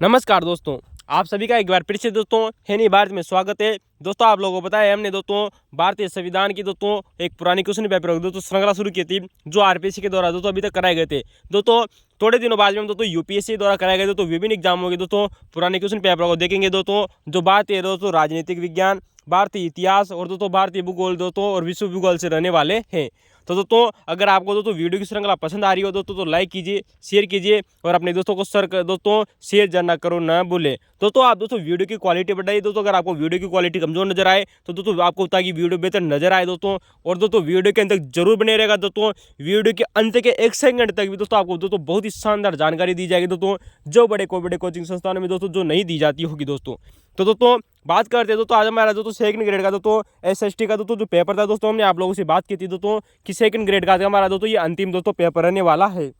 नमस्कार दोस्तों, आप सभी का एक बार फिर से दोस्तों हिंदी भारत में स्वागत है। दोस्तों आप लोगों को पता है हमने दोस्तों भारतीय संविधान की दोस्तों एक पुरानी क्वेश्चन पेपर दोस्तों श्रृंखला शुरू की थी जो आरपीएससी के द्वारा दोस्तों अभी तक कराए गए थे। दोस्तों थोड़े दिनों बाद में हम दोस्तों यूपीएससी द्वारा कराए गए दोस्तों विभिन्न एग्जामों के दोस्तों पुराने क्वेश्चन पेपर को देखेंगे दोस्तों, जो भारतीय दोस्तों राजनीतिक विज्ञान, भारतीय इतिहास और दोस्तों भारतीय भूगोल दोस्तों और विश्व भूगोल से रहने वाले हैं। तो दोस्तों अगर आपको दोस्तों वीडियो की श्रृंखला पसंद आ रही हो दोस्तों तो लाइक कीजिए, शेयर कीजिए और अपने दोस्तों को दोस्तों शेयर करना करो ना भूलें। दोस्तों आप दोस्तों वीडियो की क्वालिटी बढ़ाइए दोस्तों, अगर आपको वीडियो की क्वालिटी कमजोर नजर आए तो दोस्तों आपको ताकि वीडियो बेहतर नजर आए दोस्तों, और दोस्तों वीडियो के अंत तक जरूर बने रहेगा दोस्तों। वीडियो के अंत के 1 सेकंड तक भी दोस्तों आपको दोस्तों बहुत ही शानदार जानकारी दी जाएगी दोस्तों, जो बड़े कोचिंग संस्थानों में दोस्तों जो नहीं दी जाती होगी दोस्तों। तो दोस्तों बात करते हैं दोस्तों आज हमारा दोस्तों सेकंड ग्रेड का दोस्तों एसएसटी का दोस्तों जो पेपर था दोस्तों, हमने आप लोगों से बात की थी दोस्तों कि सेकंड ग्रेड का हमारा दोस्तों ये अंतिम दोस्तों पेपर रहने वाला है।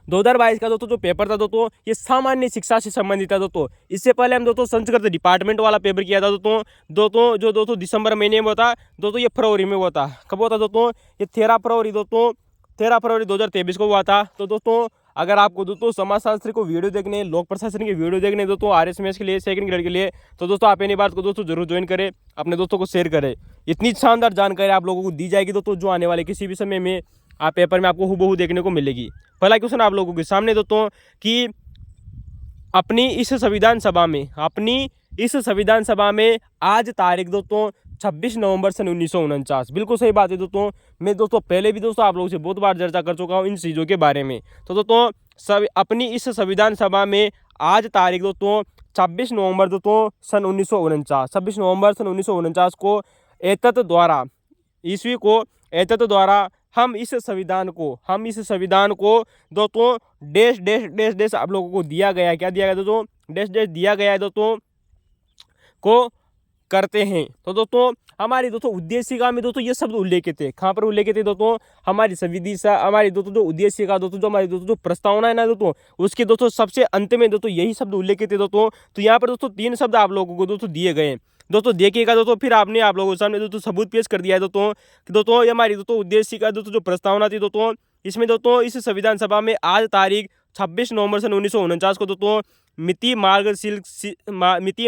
2022 का दोस्तों जो पेपर था दोस्तों ये सामान्य शिक्षा से संबंधित था दोस्तों। इससे पहले हम दोस्तों संस्कृत डिपार्टमेंट वाला पेपर किया था दोस्तों जो दोस्तों दिसंबर महीने में होता दोस्तों, ये फरवरी में हुआ था। कब हुआ था दोस्तों? ये 13 फरवरी 2023 को हुआ था। तो दोस्तों अगर आपको दोस्तों समाजशास्त्र को वीडियो देखने, लोक प्रशासन की वीडियो देखने दोस्तों आरएसएमएस के लिए सेकंड ग्रेड के लिए, तो दोस्तों आप इन्हीं बात को दोस्तों जरूर ज्वाइन करें, अपने दोस्तों को शेयर करें। इतनी शानदार जानकारी आप लोगों को दी जाएगी दोस्तों जो आने वाले किसी भी समय में आप पेपर में आपको हूबहू देखने को मिलेगी। पहला क्वेश्चन आप लोगों के सामने दोस्तों कि अपनी इस संविधान सभा में आज तारीख दोस्तों 26 नवंबर सन 1949, बिल्कुल सही बात है दोस्तों। मैं दोस्तों पहले भी दोस्तों आप लोगों से बहुत बार चर्चा कर चुका हूँ इन चीज़ों के बारे में। तो दोस्तों अपनी इस संविधान सभा में आज तारीख दोस्तों 26 नवंबर दोस्तों सन 1949 को एतत् द्वारा हम इस संविधान को दोस्तों डैश आप लोगों को दिया गया है। क्या दिया गया दोस्तों? डैश दिया गया है दोस्तों को करते हैं। तो दोस्तों हमारी दोस्तों उद्देशिका में दोस्तों ये शब्द उल्लेखित थे। कहाँ पर उल्लेखित थे दोस्तों? हमारी हमारी दोस्तों जो उद्देशिका दोस्तों, जो हमारी दोस्तों जो प्रस्तावना है ना दोस्तों, उसके दोस्तों सबसे अंत में दोस्तों यही शब्द उल्लेखित थे दोस्तों। तो यहाँ पर दोस्तों 3 शब्द आप लोगों को दोस्तों दिए गए हैं दोस्तों, देखिएगा दोस्तों। फिर आपने आप लोगों के सामने दोस्तों सबूत पेश कर दिया है दोस्तों कि दोस्तों ये हमारी दोस्तों उद्देशिका दोस्तों जो प्रस्तावना थी दोस्तों, इसमें दोस्तों इस संविधान सभा में आज तारीख 26 नवंबर सन 1949 को दोस्तों मिति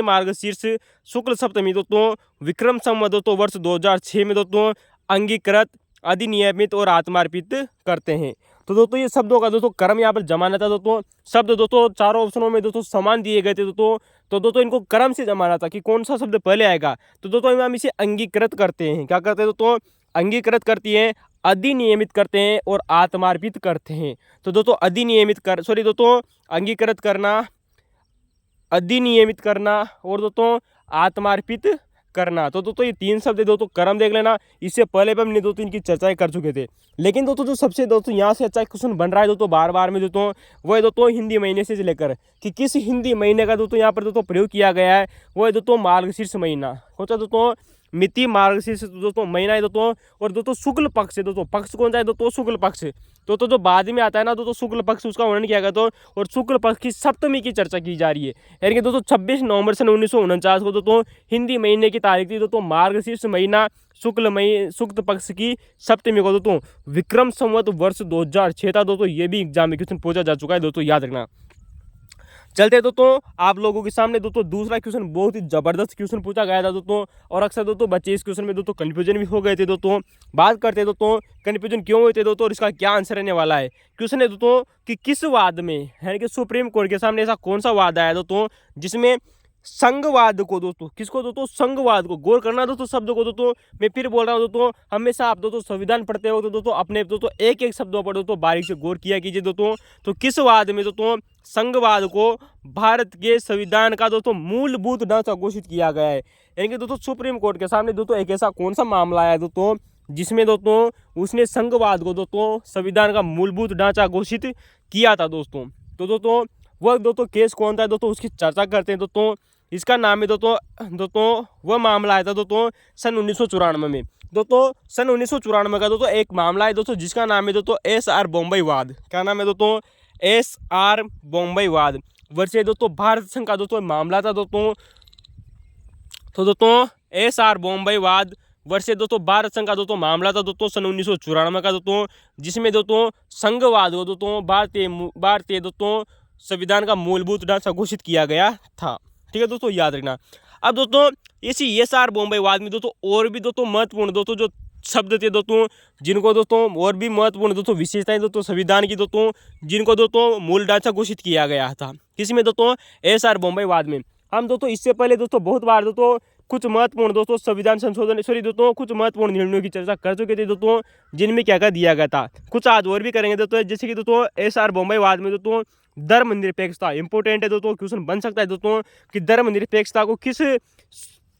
मार्गशीर्ष शुक्ल सप्तमी दोस्तों विक्रम संवत दोस्तों वर्ष 2006 में दोस्तों अंगीकृत, अधिनियमित और आत्मार्पित करते हैं। तो दोस्तों ये शब्दों का दोस्तों क्रम यहाँ पर जमाना था दोस्तों। शब्द दोस्तों चारों ऑप्शनों में दोस्तों समान दिए गए थे दोस्तों। तो दोस्तों इनको क्रम से जमाना था कि कौन सा शब्द पहले आएगा। तो दोस्तों हम इसे अंगीकृत करते हैं। क्या करते हैं दोस्तों? अंगीकृत करती हैं, अधिनियमित करते हैं और आत्मार्पित करते हैं। तो दोस्तों अंगीकृत करना, अधिनियमित करना और दोस्तों आत्मार्पित करना। तो दोस्तों ये 3 शब्द दोस्तों क्रम देख लेना। इससे पहले भी हमने दोस्तों इनकी चर्चाएं कर चुके थे। लेकिन दोस्तों जो सबसे दोस्तों यहाँ से अच्छा क्वेश्चन बन रहा है दोस्तों बार बार में दोस्तों, वो है दोस्तों हिंदी महीने से लेकर कि किस हिंदी महीने का दोस्तों यहाँ पर दोस्तों प्रयोग किया गया है। वो है दोस्तों मार्गशीर्ष महीना। सोचा दोस्तों मिति मार्गशीर्ष दोस्तों महीना है दोस्तों, और दोस्तों शुक्ल पक्ष है दोस्तों। पक्ष कौन सा है दोस्तों? शुक्ल पक्ष। तो जो बाद में आता है ना दोस्तों शुक्ल पक्ष, उसका वर्णन किया गया तो, और शुक्ल पक्ष की सप्तमी की चर्चा की जा रही है। यानी कि दोस्तों 26 नवंबर सन 1949 को दोस्तों हिंदी महीने की तारीख थी दोस्तों मार्गशीर्ष महीना शुक्ल पक्ष की सप्तमी को दोस्तों विक्रम संवत वर्ष 2006 था दोस्तों। ये भी एग्जाम में क्वेश्चन पूछा जा चुका है दोस्तों, याद रखना। चलते दोस्तों आप लोगों के सामने दोस्तों दूसरा क्वेश्चन, बहुत ही जबरदस्त क्वेश्चन पूछा गया था दोस्तों, और अक्सर दोस्तों बच्चे इस क्वेश्चन में दोस्तों कंफ्यूजन भी हो गए थे दोस्तों। बात करते दोस्तों कंफ्यूजन क्यों हुए थे दोस्तों और इसका क्या आंसर रहने वाला है। क्वेश्चन है दोस्तों कि किस वाद में, यानी कि सुप्रीम कोर्ट के सामने ऐसा कौन सा वाद आया दोस्तों जिसमें संघवाद को दोस्तों, किसको दोस्तों? संघवाद को। गौर करना दोस्तों शब्द को दोस्तों, मैं फिर बोल रहा हूँ दोस्तों, हमेशा आप दोस्तों संविधान पढ़ते हो तो दोस्तों अपने दोस्तों एक एक शब्दों पर दोस्तों बारीक से गौर किया कीजिए दोस्तों। तो किस वाद में दोस्तों संघवाद को भारत के संविधान का दोस्तों मूलभूत ढांचा घोषित किया गया है। यानी कि दोस्तों सुप्रीम कोर्ट के सामने दोस्तों एक ऐसा कौन सा मामला आया दोस्तों जिसमें दोस्तों उसने संघवाद को दोस्तों संविधान का मूलभूत ढांचा घोषित किया था दोस्तों। तो दोस्तों वह दोस्तों केस कौन था दोस्तों, उसकी चर्चा करते हैं दोस्तों। इसका नाम है दोस्तों वह मामला आया था दोस्तों सन 1994 में। दोस्तों सन 1994 का दोस्तों एक मामला है दोस्तों जिसका नाम है दोस्तों SR बॉम्बई वाद। क्या नाम है दोस्तों? SR बॉम्बई वाद। वर्ष दोस्तों भारत संघ का दोस्तों मामला था दोस्तों। तो दोस्तों SR बॉम्बई वाद वर्ष दोस्तों भारत संघ का दोस्तों मामला था दोस्तों सन 1994 का दोस्तों, जिसमें दोस्तों संघवाद को दोस्तों भारतीय दोस्तों संविधान का मूलभूत ढांचा घोषित किया गया था। ठीक है दोस्तों, याद रखना। अब दोस्तों इसी एस.आर. बोम्बेवाद में दोस्तों और भी दोस्तों महत्वपूर्ण दोस्तों जो शब्द थे दोस्तों, जिनको दोस्तों और भी महत्वपूर्ण दोस्तों विशेषताएं दोस्तों संविधान की दोस्तों, जिनको दोस्तों मूल ढांचा घोषित किया गया था, किसमें दोस्तों, एस.आर. बोम्बेवाद में। हम दोस्तों इससे पहले दोस्तों बहुत बार दोस्तों कुछ महत्वपूर्ण दोस्तों संविधान संशोधन दोस्तों कुछ महत्वपूर्ण निर्णयों की चर्चा कर चुके थे दोस्तों, जिनमें क्या क्या दिया गया था। कुछ आज और भी करेंगे दोस्तों, जैसे कि दोस्तों एस.आर. बोम्बेवाद में दोस्तों धर्मनिरपेक्षता इंपोर्टेंट है दोस्तों, क्वेश्चन बन सकता है दोस्तों कि धर्मनिरपेक्षता को किस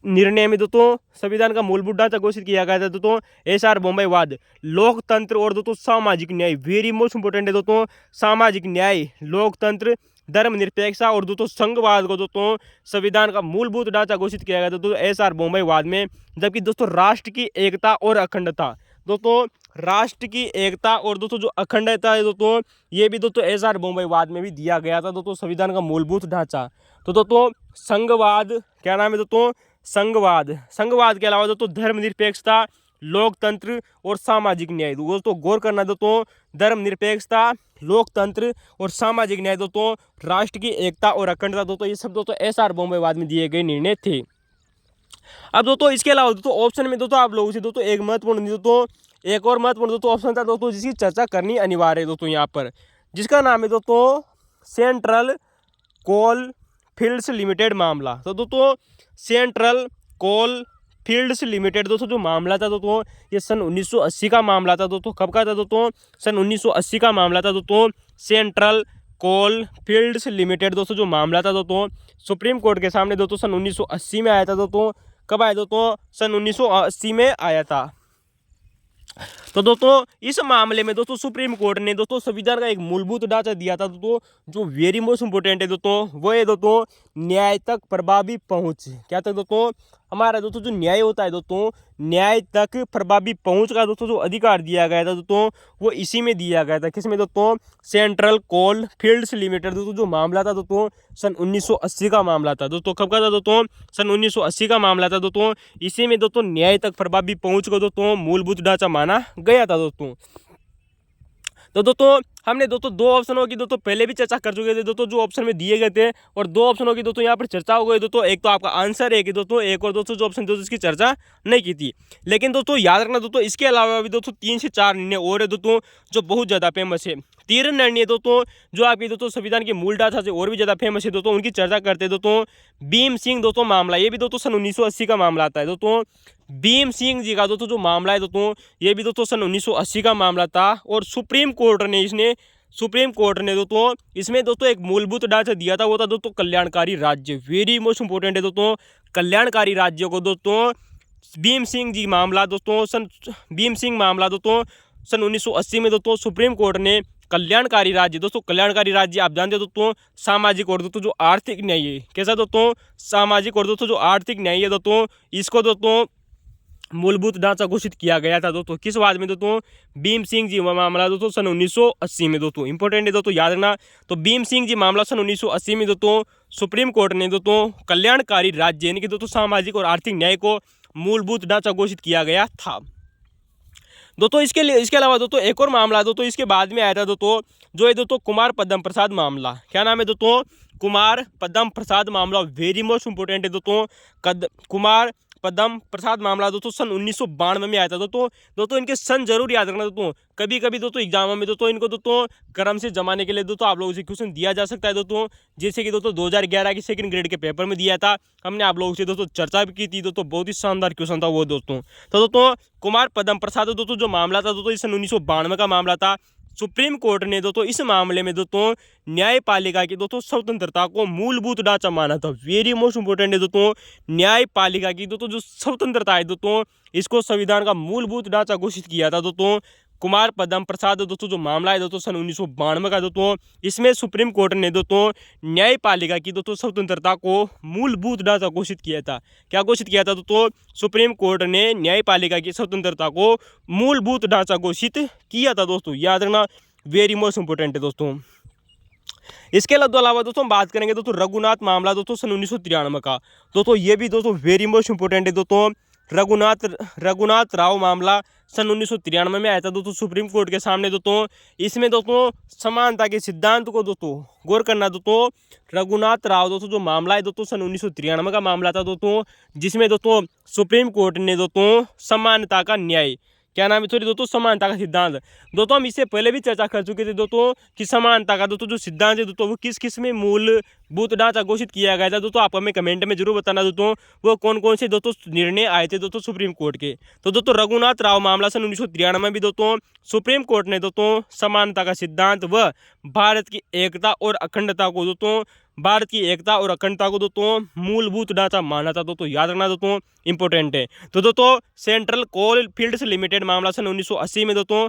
निर्णय में दोस्तों संविधान का मूलभूत ढांचा घोषित किया गया था दोस्तों, एस.आर. बोम्बेवाद। लोकतंत्र और दोस्तों सामाजिक न्याय, वेरी मोस्ट इंपोर्टेंट है दोस्तों, सामाजिक न्याय, लोकतंत्र, धर्मनिरपेक्षता और दोस्तों संघवाद को दोस्तों संविधान का मूलभूत ढांचा घोषित किया गया था दोस्तों एस.आर. बोम्बेवाद में। जबकि दोस्तों राष्ट्र की एकता और अखंडता, दोस्तों राष्ट्र की एकता और दोस्तों जो अखंडता है दोस्तों, ये भी दोस्तों एस.आर. बोम्बेवाद में भी दिया गया था दोस्तों संविधान का मूलभूत ढांचा। तो दोस्तों संघवाद, क्या नाम है दोस्तों, संघवाद। संघवाद के अलावा दोस्तों धर्मनिरपेक्षता, लोकतंत्र और सामाजिक न्याय। दोस्तों गौर करना दोस्तों, धर्मनिरपेक्षता, लोकतंत्र और सामाजिक न्याय दोस्तों, राष्ट्र की एकता और अखंडता दोस्तों, ये सब दोस्तों एस.आर. बोम्बेवाद में दिए गए निर्णय थे। अब दोस्तों इसके अलावा दोस्तों ऑप्शन में दोस्तों आप लोगों से दोस्तों एक महत्वपूर्ण दोस्तों, एक और महत्वपूर्ण दोस्तों ऑप्शन था दोस्तों, जिसकी चर्चा करनी अनिवार्य है दोस्तों यहाँ पर, जिसका नाम है दोस्तों सेंट्रल कोल फील्ड्स लिमिटेड मामला। तो दोस्तों सेंट्रल कोल फील्ड्स लिमिटेड दोस्तों जो मामला था दोस्तों, ये सन 1980 का मामला था दोस्तों। कब का था दोस्तों, सन 1980 का मामला था दोस्तों। सेंट्रल कोल फील्ड्स लिमिटेड दोस्तों जो मामला था दोस्तों, सुप्रीम कोर्ट के सामने दोस्तों सन 1980 में आया था दोस्तों। कब आया दोस्तों, सन 1980 में आया था। तो दोस्तों इस मामले में दोस्तों सुप्रीम कोर्ट ने दोस्तों संविधान का एक मूलभूत ढांचा दिया था दोस्तों, जो वेरी मोस्ट इंपोर्टेंट है दोस्तों, वो है दोस्तों न्याय तक प्रभावी पहुंच। क्या तक दोस्तों, हमारा दोस्तों जो न्याय होता है दोस्तों, न्याय तक प्रभावी पहुंच का दोस्तों जो अधिकार दिया गया था दोस्तों, वो इसी में दिया गया था। किसमें दोस्तों, सेंट्रल कोल फील्ड्स लिमिटेड दोस्तों जो मामला था दोस्तों, सन 1980 का मामला था दोस्तों। कब का था दोस्तों, सन 1980 का मामला था दोस्तों। इसी में दोस्तों न्याय तक प्रभावी पहुंच को दोस्तों मूलभूत ढांचा माना गया था दोस्तों। तो दोस्तों हमने दोस्तों दो ऑप्शनों की दोस्तों पहले भी चर्चा कर चुके थे दोस्तों, जो ऑप्शन में दिए गए थे, और दो ऑप्शनों की दोस्तों यहाँ पर चर्चा हो गई दोस्तों। एक तो आपका आंसर है कि दोस्तों, एक और दोस्तों जो ऑप्शन दोस्तों इसकी चर्चा नहीं की थी। लेकिन दोस्तों याद रखना दोस्तों, इसके अलावा भी दोस्तों 3 से 4 निर्णय और है दोस्तों जो बहुत ज़्यादा फेमस है। 3 निर्णय दोस्तों जो आपके दोस्तों संविधान के मूल ढांचा से और भी ज़्यादा फेमस है दोस्तों, उनकी चर्चा करते हैं दोस्तों। भीम सिंह दोस्तों मामला, ये भी दोस्तों सन 1980 का मामला आता है दोस्तों। भीम सिंह जी का दोस्तों जो मामला है दोस्तों, ये भी दोस्तों सन 1980 का मामला था। और सुप्रीम कोर्ट ने दोस्तों इसमें दोस्तों एक मूलभूत ढांचा दिया था, वो था दोस्तों कल्याणकारी राज्य। वेरी मोस्ट इंपोर्टेंट है दोस्तों, कल्याणकारी राज्य को दोस्तों भीम सिंह मामला दोस्तों सन 1980 में दोस्तों सुप्रीम कोर्ट ने कल्याणकारी राज्य, दोस्तों कल्याणकारी राज्य आप जानते हो दोस्तों, सामाजिक और दोस्तों जो आर्थिक न्याय है, कैसा दोस्तों, सामाजिक और दोस्तों जो आर्थिक न्याय है दोस्तों, इसको दोस्तों मूलभूत ढांचा घोषित किया गया था दोस्तों। किस बाद में दोस्तों, भीम सिंह जी मामला दोस्तों सन 1980 में दोस्तों, इंपॉर्टेंट है दोस्तों, याद रखना। तो भीम सिंह जी मामला सन 1980 में दोस्तों सुप्रीम कोर्ट ने दोस्तों कल्याणकारी राज्य यानी कि दोस्तों सामाजिक और आर्थिक न्याय को मूलभूत ढांचा घोषित किया गया था दोस्तों। इसके अलावा दोस्तों एक और मामला दोस्तों इसके बाद में आया था दोस्तों, जो है दोस्तों कुमार पद्म प्रसाद मामला। क्या नाम है दोस्तों, कुमार पद्म प्रसाद मामला। वेरी मोस्ट इंपोर्टेंट है दोस्तों, कुमार पद्म प्रसाद मामला दोस्तों सन 1992 में आया था दोस्तों इनके सन जरूर याद रखना दोस्तों। कभी कभी दोस्तों एग्जामों में दोस्तों इनको दोस्तों क्रम से जमाने के लिए दोस्तों आप लोगों से क्वेश्चन दिया जा सकता है दोस्तों, जैसे कि दोस्तों 2011 के सेकंड ग्रेड के पेपर में दिया था, हमने आप लोगों से दोस्तों चर्चा भी की थी दोस्तों, बहुत ही शानदार क्वेश्चन था वो दोस्तों। तो दोस्तों कुमार पद्म प्रसाद दोस्तों जो मामला था दोस्तों सन 1992 का मामला था। सुप्रीम कोर्ट ने दोस्तों इस मामले में दोस्तों न्यायपालिका की दोस्तों स्वतंत्रता को मूलभूत ढांचा माना था। वेरी मोस्ट इंपोर्टेंट है दोस्तों, न्यायपालिका की दोस्तों जो स्वतंत्रता है दोस्तों, इसको संविधान का मूलभूत ढांचा घोषित किया था दोस्तों। कुमार पद्म प्रसाद दोस्तों जो मामला है दोस्तों सन 1992 का दोस्तों, इसमें सुप्रीम कोर्ट ने दोस्तों न्यायपालिका की दोस्तों स्वतंत्रता को मूलभूत ढांचा घोषित किया था। क्या घोषित किया था दोस्तों, सुप्रीम कोर्ट ने न्यायपालिका की स्वतंत्रता को मूलभूत ढांचा घोषित किया था दोस्तों, याद रखना, वेरी मोस्ट इंपोर्टेंट है दोस्तों। इसके अलावा दोस्तों बात करेंगे दोस्तों रघुनाथ मामला दोस्तों सन 1993 का दोस्तों, ये भी दोस्तों वेरी मोस्ट इंपोर्टेंट है दोस्तों। रघुनाथ राव मामला सन 1993 में आया था दोस्तों सुप्रीम कोर्ट के सामने दोस्तों। इसमें दोस्तों समानता के सिद्धांत को दोस्तों गौर करना दोस्तों। रघुनाथ राव दोस्तों जो मामला है दोस्तों सन 1993 का मामला था दोस्तों, जिसमें दोस्तों सुप्रीम कोर्ट ने दोस्तों समानता का न्याय, क्या नाम है सॉरी दोस्तों, समानता का सिद्धांत। दोस्तों हम इससे पहले भी चर्चा कर चुके थे दोस्तों कि समानता का दोस्तों जो सिद्धांत है दोस्तों वो किस किस में मूलभूत ढांचा घोषित किया गया था दोस्तों। आप हमें कमेंट में जरूर बताना दोस्तों वो कौन कौन से दोस्तों निर्णय आए थे दोस्तों सुप्रीम कोर्ट के। तो दोस्तों रघुनाथ राव मामला सन 1993 में भी दोस्तों सुप्रीम कोर्ट ने दोस्तों समानता का सिद्धांत व भारत की एकता और अखंडता को दोस्तों मूलभूत ढांचा माना था दोस्तों। याद रखना दोस्तों, इंपॉर्टेंट है। तो दोस्तों सेंट्रल कोल फील्ड्स लिमिटेड मामला सन 1980 में दोस्तों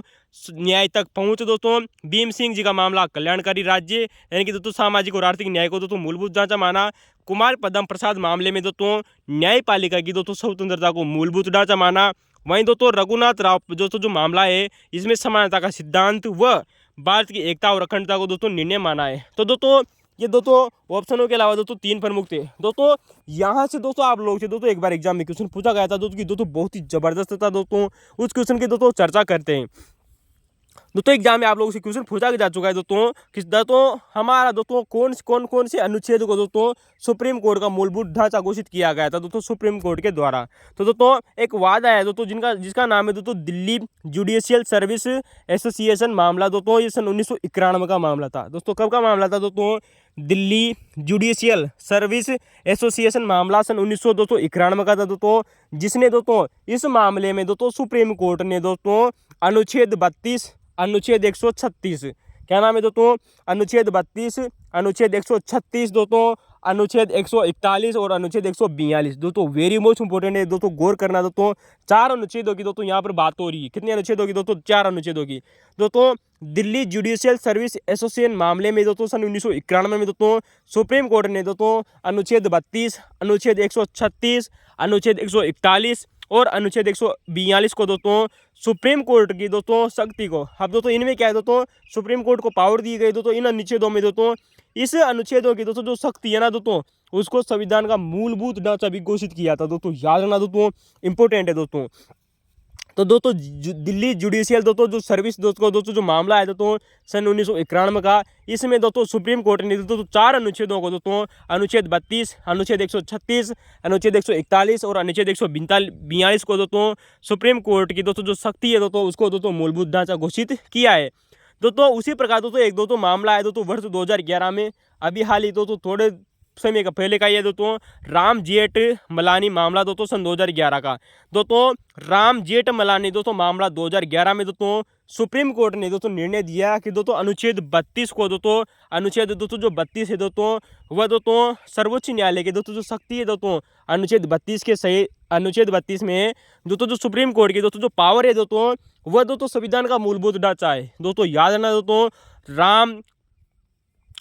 न्याय तक पहुंच दोस्तों। भीम सिंह जी का मामला कल्याणकारी राज्य यानी कि दोस्तों सामाजिक और आर्थिक न्याय को दोस्तों मूलभूत ढांचा माना। कुमार पद्म प्रसाद मामले में दोस्तों न्यायपालिका की दोस्तों स्वतंत्रता को मूलभूत ढांचा माना। वहीं दोस्तों रघुनाथ राव दोस्तों जो मामला है इसमें समानता का सिद्धांत व भारत की एकता और अखंडता को दोस्तों निर्णय माना है। तो दोस्तों ये दोस्तों ऑप्शनों के अलावा दोस्तों 3 प्रमुख थे दोस्तों। यहाँ से दोस्तों आप लोग से दोस्तों एक बार एग्जाम में क्वेश्चन पूछा गया था दोस्तों कि दोस्तों बहुत ही जबरदस्त था दोस्तों। उस क्वेश्चन की दोस्तों चर्चा करते हैं। दोस्तों एग्जाम में आप लोगों से क्वेश्चन पूछा जा चुका है दोस्तों कि दोस्तों हमारा दोस्तों कौन से अनुच्छेद को दोस्तों सुप्रीम कोर्ट का मूलभूत ढांचा घोषित किया गया था दोस्तों सुप्रीम कोर्ट के द्वारा। तो दोस्तों एक वादा है दोस्तों जिसका नाम है दोस्तों दिल्ली जुडिशियल सर्विस एसोसिएशन मामला दोस्तों। ये सन 1991 का मामला था दोस्तों। कब का मामला था दोस्तों? दिल्ली जुडिशियल सर्विस एसोसिएशन मामला सन 1991 का था दोस्तों, जिसने दोस्तों इस मामले में दोस्तों सुप्रीम कोर्ट ने दोस्तों अनुच्छेद 32 अनुच्छेद 136, क्या नाम है दोस्तों? अनुच्छेद 32 अनुच्छेद 136 दोस्तों, अनुच्छेद 141 और अनुच्छेद 142 दोस्तों वेरी मोस्ट इंपोर्टेंट है दोस्तों। गौर करना दोस्तों 4 अनुच्छेदों की दोस्तों यहाँ पर बात हो रही है। कितने अनुच्छेदों की दोस्तों? 4 अनुच्छेदों की दोस्तों। दिल्ली जुडिशियल सर्विस एसोसिएशन मामले में दोस्तों सन 1991 में दोस्तों सुप्रीम कोर्ट ने दोस्तों अनुच्छेद 32 अनुच्छेद 136 अनुच्छेद 141 और अनुच्छेद 142 को दोस्तों सुप्रीम कोर्ट की दोस्तों शक्ति को, अब दोस्तों इनमें क्या है दोस्तों सुप्रीम कोर्ट को पावर दी गई दोस्तों इन अनुच्छेदों में दोस्तों। इस अनुच्छेदों की दोस्तों जो शक्ति है ना दोस्तों उसको संविधान का मूलभूत ढांचा भी घोषित किया था दोस्तों। याद रखना दोस्तों, इंपॉर्टेंट है दोस्तों। तो दोस्तों दिल्ली जुडिशियल दोस्तों सर्विस दोस्तों जो मामला है दोस्तों सन 1991 का, इसमें दोस्तों सुप्रीम कोर्ट ने दोस्तों 4 अनुच्छेदों को दोस्तों अनुच्छेद 32 अनुच्छेद 136 अनुच्छेद 141 और अनुच्छेद 142 को दोस्तों सुप्रीम कोर्ट की दोस्तों जो शक्ति है दोस्तों उसको दोस्तों मूलभूत ढांचा घोषित किया है दोस्तों। उसी प्रकार दोस्तों एक दोस्तों मामला है दोस्तों वर्ष 2011 में, अभी हाल ही दोस्तों थोड़े समय का पहले का ये दोस्तों राम जेठमलानी मामला दोस्तों सन 2011 का दोस्तों। राम जेठमलानी दोस्तों मामला 2011 में दोस्तों सुप्रीम कोर्ट ने दोस्तों निर्णय दिया कि दोस्तों अनुच्छेद 32 को दोस्तों अनुच्छेद दोस्तों जो 32 है दोस्तों वह दोस्तों सर्वोच्च न्यायालय के दोस्तों जो शक्ति है दोस्तों अनुच्छेद 32 के सही अनुच्छेद 32 में दोस्तों जो सुप्रीम कोर्ट की दोस्तों जो पावर है दोस्तों वह दोस्तों संविधान का मूलभूत ढांचा है दोस्तों। याद रखना दोस्तों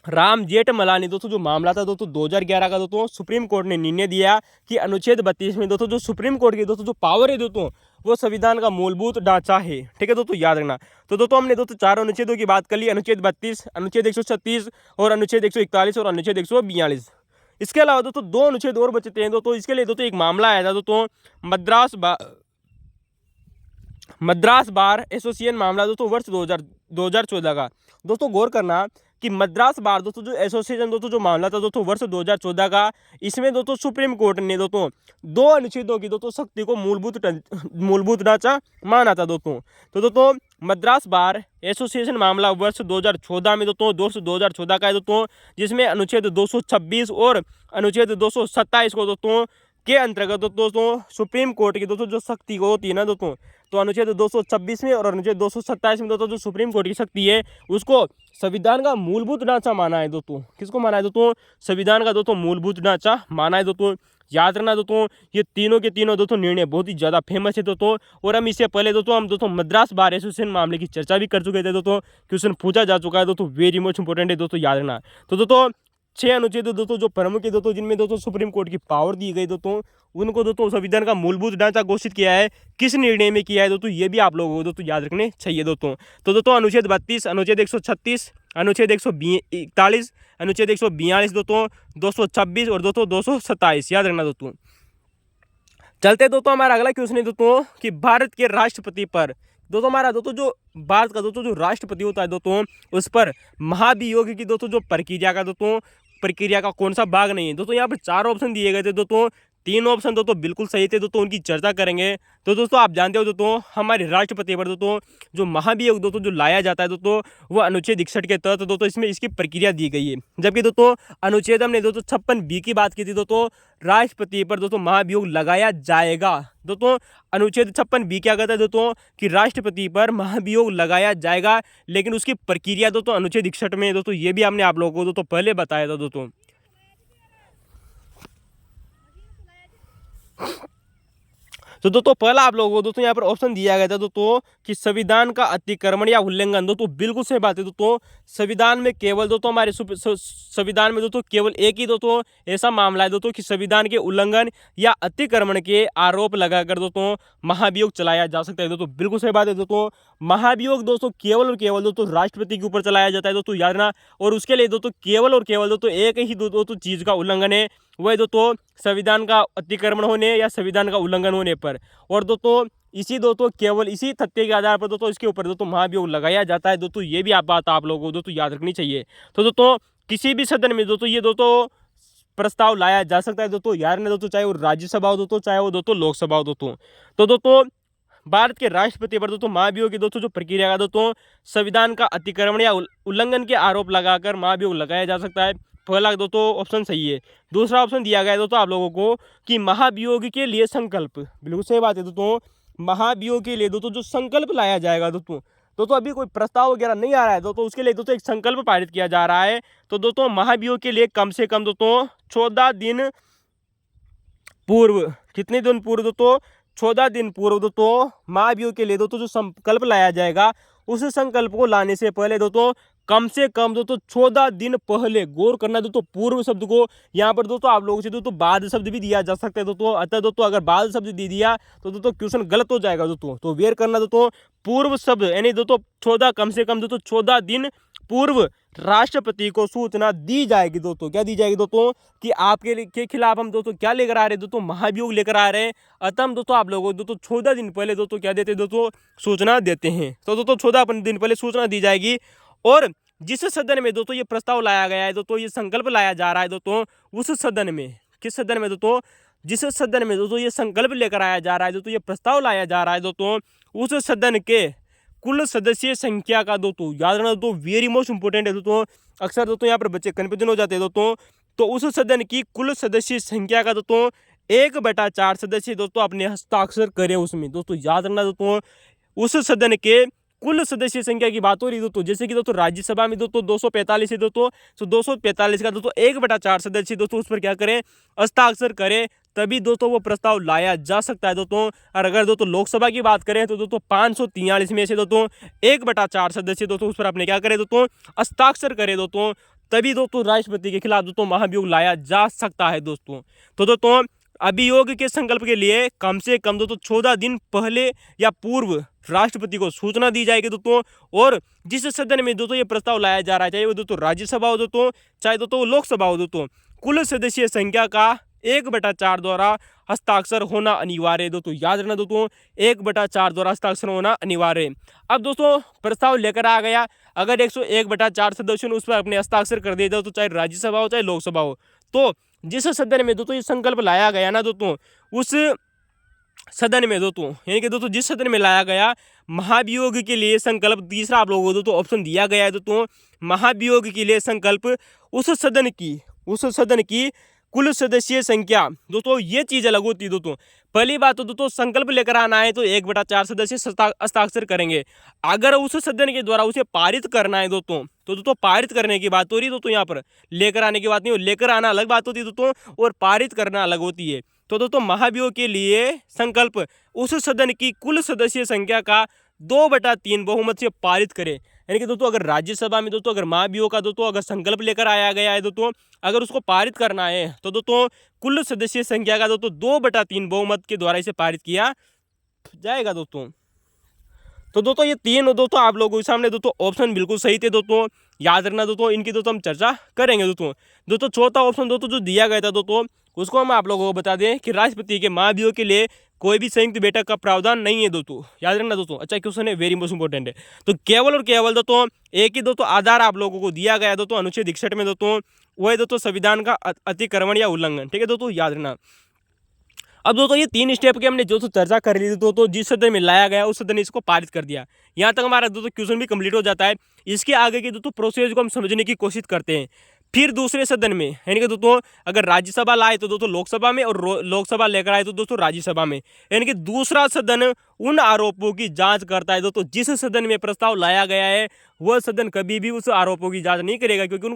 राम जेठमलानी दोस्तों जो मामला था दोस्तों 2011 का दोस्तों सुप्रीम कोर्ट ने निर्णय दिया कि अनुच्छेद 32 में दोस्तों जो सुप्रीम कोर्ट की दोस्तों जो पावर है दोस्तों वो संविधान का मूलभूत ढांचा है। ठीक है दोस्तों, याद रखना। तो दोस्तों हमने दोस्तों 4 अनुच्छेदों की बात कर ली, अनुच्छेद 32 अनुच्छेद 136 और अनुच्छेद 141 और अनुच्छेद 142। इसके अलावा दोस्तों 2 अनुच्छेद और बचते हैं दोस्तों। इसके लिए दोस्तों एक मामला आया था दोस्तों मद्रास बार एसोसिएशन मामला दोस्तों वर्ष 2014 का दोस्तों। गौर करना कि मद्रास बार दोस्तों जो एसोसिएशन दोस्तों जो मामला था दोस्तों वर्ष 2014 का, इसमें दोस्तों सुप्रीम कोर्ट ने दोस्तों 2 अनुच्छेदों की दोस्तों शक्ति को मूलभूत ढांचा माना था दोस्तों। तो दोस्तों मद्रास बार एसोसिएशन मामला वर्ष 2014 में दोस्तों 2014 का है दोस्तों, जिसमें अनुच्छेद 226 और अनुच्छेद 227 को दोस्तों के अंतर्गत दोस्तों सुप्रीम कोर्ट की दोस्तों जो शक्ति को होती है ना दोस्तों, तो अनुच्छेद 226 में और अनुच्छेद 227 में दोस्तों जो सुप्रीम कोर्ट की शक्ति है उसको संविधान का मूलभूत ढांचा माना है दोस्तों। किसको माना है दोस्तों? संविधान का दोस्तों मूलभूत ढांचा माना है दोस्तों। याद रखना दोस्तों ये तीनों के तीनों दोस्तों निर्णय बहुत ही ज़्यादा फेमस है दोस्तों। और हम इससे पहले दोस्तों मद्रास बार एसोसिएशन मामले की चर्चा भी कर चुके थे दोस्तों, क्वेश्चन पूछा जा चुका है दोस्तों, वेरी मच इंपॉर्टेंट है दोस्तों, याद रखना। तो दोस्तों 6 अनुच्छेद दोस्तों जो प्रमुख है दोस्तों जिनमें दोस्तों सुप्रीम कोर्ट की पावर दी गई दोस्तों, उनको दोस्तों संविधान का मूलभूत ढांचा घोषित किया है। किस निर्णय में किया है दोस्तों ये भी आप लोगों को दोस्तों याद रखने चाहिए दोस्तों। तो दोस्तों अनुच्छेद 32 अनुच्छेद 136 अनुच्छेद 141 अनुच्छेद 142 दोस्तों 226 और दोस्तों 227 याद रखना दोस्तों। चलते दोस्तों हमारा अगला क्वेश्चन है दोस्तों कि भारत के राष्ट्रपति पर दोस्तों हमारा दोस्तों जो भारत का दोस्तों जो राष्ट्रपति होता है दोस्तों उस पर महाभियोग की दोस्तों जो प्रक्रिया का कौन सा भाग नहीं है। दोस्तों यहाँ पर 4 ऑप्शन दिए गए थे दोस्तों, 3 ऑप्शन दोस्तों बिल्कुल सही थे दोस्तों, उनकी चर्चा करेंगे। तो दोस्तों आप जानते हो दोस्तों हमारे राष्ट्रपति पर दोस्तों जो महाभियोग दोस्तों जो लाया जाता है दोस्तों वो अनुच्छेद 61 के तहत दोस्तों इसमें इसकी प्रक्रिया दी गई है। जबकि दोस्तों अनुच्छेद हमने दोस्तों 56B की बात की थी दोस्तों, राष्ट्रपति पर दोस्तों महाभियोग लगाया जाएगा। दोस्तों अनुच्छेद 56B क्या कहता है दोस्तों कि राष्ट्रपति पर महाभियोग लगाया जाएगा, लेकिन उसकी प्रक्रिया दोस्तों अनुच्छेद 61 में दोस्तों ये भी हमने आप लोगों को दोस्तों पहले बताया था दोस्तों। तो दोस्तों पहला आप लोगों को दोस्तों यहाँ पर ऑप्शन दिया गया था दोस्तों कि संविधान का अतिक्रमण या उल्लंघन। दोस्तों बिल्कुल सही बात है दोस्तों, संविधान में केवल दोस्तों हमारे संविधान में दोस्तों केवल एक ही दोस्तों ऐसा मामला है दोस्तों कि संविधान के उल्लंघन या अतिक्रमण के आरोप लगाकर दोस्तों महाभियोग चलाया जा सकता है। दोस्तों बिल्कुल सही बात है दोस्तों, महाभियोग दोस्तों केवल और केवल दोस्तों राष्ट्रपति के ऊपर चलाया जाता है दोस्तों, याद रखना। और उसके लिए दोस्तों केवल और केवल दोस्तों एक ही दोस्तों चीज का उल्लंघन है, वह दोस्तों संविधान का अतिक्रमण होने या संविधान का उल्लंघन होने पर। और दोस्तों इसी दोस्तों केवल इसी तथ्य के आधार पर दोस्तों इसके ऊपर दोस्तों महाभियोग लगाया जाता है। दोस्तों ये भी बात आप लोगों को दोस्तों याद रखनी चाहिए। तो दोस्तों किसी भी सदन में दोस्तों ये दोस्तों प्रस्ताव लाया जा सकता है दोस्तों, याद रखना दोस्तों, चाहे वो राज्यसभा हो दोस्तों, चाहे वो दोस्तों लोकसभा हो दोस्तों। तो दोस्तों भारत के राष्ट्रपति पर दोस्तों महाभियोग की दोस्तों जो प्रक्रिया का दोस्तों संविधान का अतिक्रमण या उल्लंघन के आरोप लगाकर महाभियोग लगाया जा सकता है। पहला दोस्तों ऑप्शन सही है। दूसरा ऑप्शन दिया गया है दोस्तों आप लोगों को कि महाभियोग के लिए संकल्प, बिल्कुल सही बात है दोस्तों, महाभियोग के लिए दोस्तों जो संकल्प लाया जाएगा दोस्तों अभी कोई प्रस्ताव वगैरह नहीं आ रहा है दोस्तों, उसके लिए दोस्तों एक संकल्प पारित किया जा रहा है। तो दोस्तों महाभियोग के लिए कम से कम दोस्तों 14 दिन पूर्व, कितने दिन पूर्व दोस्तों 14 दिन पूर्व दोस्तों महाभियोग के लिए दोस्तों जो संकल्प लाया जाएगा उस संकल्प को लाने से पहले दोस्तों कम से कम दोस्तों 14 दिन पहले, गौर करना दोस्तों पूर्व शब्द को, यहाँ पर दोस्तों आप लोगों से दोस्तों बाद शब्द भी दिया जा सकता है दोस्तों, अतः दोस्तों अगर बाद शब्द दे दिया तो दोस्तों क्वेश्चन गलत हो जाएगा दोस्तों। तो वेयर करना दोस्तों पूर्व शब्द यानी दोस्तों 14 कम से कम दोस्तों 14 दिन पूर्व राष्ट्रपति को सूचना दी जाएगी दोस्तों। क्या दी जाएगी दोस्तों कि आपके के खिलाफ हम दोस्तों क्या लेकर आ रहे हैं दोस्तों, महाभियोग लेकर आ रहे हैं। अतः हम दोस्तों आप लोगों को दोस्तों 14 दिन पहले दोस्तों क्या देते हैं दोस्तों, सूचना देते हैं। तो दोस्तों 14 दिन पहले सूचना दी जाएगी। और जिस सदन में दोस्तों ये प्रस्ताव लाया गया है दोस्तों, ये संकल्प लाया जा रहा है दोस्तों, उस सदन में, किस सदन में दोस्तों, जिस सदन में दोस्तों ये संकल्प लेकर आया जा रहा है दोस्तों, ये प्रस्ताव लाया जा रहा है दोस्तों, उस सदन के कुल सदस्य संख्या का दोस्तों, याद रखना दोस्तों वेरी मोस्ट इंपोर्टेंट है दोस्तों, अक्सर दोस्तों यहाँ पर बच्चे कन्फ्यूजन हो जाते हैं दोस्तों। तो उस सदन की कुल सदस्य संख्या का दोस्तों 1/4 सदस्य दोस्तों अपने हस्ताक्षर करें उसमें। दोस्तों याद रखना दोस्तों उस सदन के कुल सदस्य संख्या की बात हो रही दोस्तों, जैसे कि दोस्तों राज्यसभा में दोस्तों 245 है दोस्तों, तो 245 का दोस्तों 1/4 सदस्य दोस्तों उस पर क्या करें, हस्ताक्षर करें, तभी दोस्तों वो प्रस्ताव लाया जा सकता है दोस्तों। और अगर दोस्तों लोकसभा की बात करें तो दोस्तों 543 में से दोस्तों 1/4 सदस्य दोस्तों उस पर अपने क्या करें दोस्तों, हस्ताक्षर करें दोस्तों, तभी दोस्तों राष्ट्रपति के खिलाफ दोस्तों महाभियोग लाया जा सकता है दोस्तों। तो दोस्तों अभियोग के संकल्प के लिए कम से कम दोस्तों 14 दिन पहले या पूर्व राष्ट्रपति को सूचना दी जाएगी दोस्तों। और जिस सदन में दोस्तों ये प्रस्ताव लाया जा रहा है, चाहे वो दोस्तों राज्यसभा हो दोस्तों, चाहे दोस्तों लोकसभा हो दोस्तों, कुल सदस्य संख्या का 1/4 द्वारा हस्ताक्षर होना अनिवार्य है दोस्तों। याद रखना दोस्तों 1/4 द्वारा हस्ताक्षर होना अनिवार्य है। अब दोस्तों प्रस्ताव लेकर आ गया, अगर 101/4 सदस्यों ने उस पर अपने हस्ताक्षर कर दिए तो चाहे राज्यसभा हो चाहे लोकसभा हो, तो जिस सदन में दोस्तों ये संकल्प लाया गया ना दोस्तों, उस सदन में दोस्तों यानी कि दोस्तों जिस सदन में लाया गया महाभियोग के लिए संकल्प, तीसरा आप लोगों को दोस्तों ऑप्शन दिया गया है दोस्तों, महाभियोग के लिए संकल्प उस सदन की कुल सदस्य संख्या। दोस्तों ये चीज अलग होती है दोस्तों। पहली बात तो दोस्तों संकल्प लेकर आना है तो 1/4 सदस्य हस्ताक्षर करेंगे। अगर उस सदन के द्वारा उसे पारित करना है दोस्तों, तो दोस्तों पारित करने की बात हो रही है दोस्तों, यहाँ पर लेकर आने की बात नहीं हो, लेकर आना अलग बात होती है दोस्तों और पारित करना अलग होती है। तो दोस्तों महाभियोग के लिए संकल्प उस सदन की कुल सदस्य संख्या का 2/3 बहुमत से पारित करें। यानी कि दोस्तों अगर राज्यसभा में दोस्तों अगर महाभियोग का दोस्तों अगर संकल्प लेकर आया गया है दोस्तों, अगर उसको पारित करना है तो दोस्तों कुल सदस्य संख्या का दोस्तों 2/3 बहुमत के द्वारा इसे पारित किया जाएगा दोस्तों। तो दोस्तों ये तीन दोस्तों आप लोगों के सामने दोस्तों ऑप्शन बिल्कुल सही थे दोस्तों, याद रखना दोस्तों, इनकी दोस्तों हम चर्चा करेंगे दोस्तों। दोस्तों चौथा ऑप्शन दोस्तों जो दिया गया था दोस्तों, उसको हम आप लोगों को बता दें कि राष्ट्रपति के महाभियोग के लिए कोई भी संयुक्त बैठक का प्रावधान नहीं है दोस्तों, याद रखना दोस्तों। अच्छा क्वेश्चन है, वेरी मोस्ट इंपॉर्टेंट है। तो केवल और केवल दोस्तों एक ही दोस्तों आधार आप लोगों को दिया गया दोस्तों अनुच्छेद 61 में दोस्तों, वो है दोस्तों संविधान का अतिक्रमण या उल्लंघन, ठीक है दोस्तों, याद रखना। अब दोस्तों ये तीन स्टेप की हमने दोस्तों चर्चा कर ली थी दोस्तों, जिस सदन में लाया गया उस सदन ने इसको पारित कर दिया। यहाँ तक हमारा दोस्तों क्वेश्चन भी कंप्लीट हो जाता है। इसके आगे की दोस्तों प्रोसेस को हम समझने की कोशिश करते हैं। फिर दूसरे सदन में यानी कि दोस्तों अगर राज्यसभा लाए तो दोस्तों लोकसभा में, और लोकसभा लेकर आए तो दोस्तों राज्यसभा में, यानी कि दूसरा सदन उन आरोपों की जांच करता है दोस्तों। जिस सदन में प्रस्ताव लाया गया है वह सदन कभी भी उस आरोपों की जांच नहीं करेगा, क्योंकि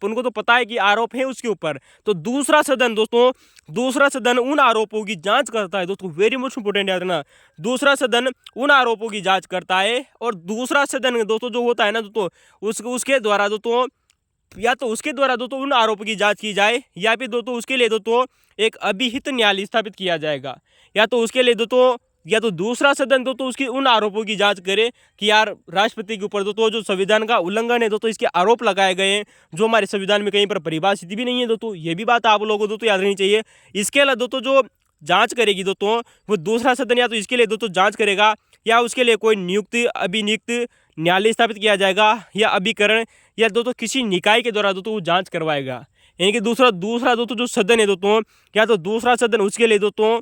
उनको तो पता है कि आरोप है उसके ऊपर। तो दूसरा सदन दोस्तों, दूसरा सदन उन आरोपों की जांच करता है दोस्तों, वेरी मोस्ट इंपोर्टेंट याद रखना। दूसरा सदन उन आरोपों की जांच करता है, और दूसरा सदन दोस्तों जो होता है ना दोस्तों, उसके द्वारा दोस्तों या तो उसके द्वारा दोस्तों उन आरोपों की जांच की जाए, या फिर दोस्तों उसके लिए दोस्तों एक अभिहित न्यायालय स्थापित किया जाएगा, या तो उसके लिए दोस्तों या तो दूसरा सदन दोस्तों उसकी उन आरोपों की जांच करे कि यार राष्ट्रपति के ऊपर दोस्तों जो संविधान का उल्लंघन है दोस्तों, इसके आरोप लगाए गए हैं जो हमारे संविधान में कहीं पर परिभाषित भी नहीं है दोस्तों। ये भी बात आप लोगों को दोस्तों याद रखनी चाहिए। इसके अलावा दोस्तों जो जांच करेगी दोस्तों वो दूसरा सदन या तो इसके लिए दोस्तों जांच करेगा, या उसके लिए कोई नियुक्त अभिनियुक्त न्यायालय स्थापित किया जाएगा, या अभिकरण, या दोस्तों किसी निकाय के द्वारा दोस्तों वो जांच करवाएगा। यानी कि दूसरा दोस्तों जो सदन है दोस्तों, या तो दूसरा सदन उसके लिए दोस्तों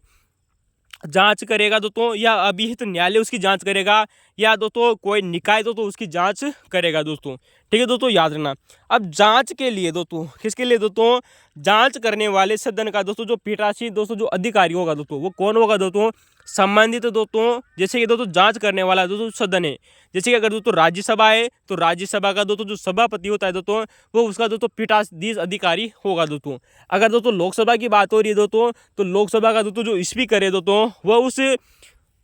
जांच करेगा दोस्तों, या अभिहित न्यायालय उसकी जांच करेगा, या दोस्तों कोई निकाय दोस्तों उसकी जांच करेगा दोस्तों, ठीक है दोस्तों, याद रखना। अब जांच के लिए दोस्तों किसके लिए दोस्तों, जांच करने वाले सदन का दोस्तों जो पीठासीन दोस्तों जो अधिकारी होगा दोस्तों, वो कौन होगा दोस्तों, संबंधित दोस्तों, जैसे कि दोस्तों जांच करने वाला दोस्तों सदन है, जैसे कि अगर दोस्तों राज्यसभा है तो राज्यसभा का दोस्तों जो सभापति होता है दोस्तों, वो उसका दोस्तों पीठासीन अधिकारी होगा दोस्तों। अगर दोस्तों लोकसभा की बात हो रही है दोस्तों, तो लोकसभा का दोस्तों जो स्पीकर है दोस्तों, वह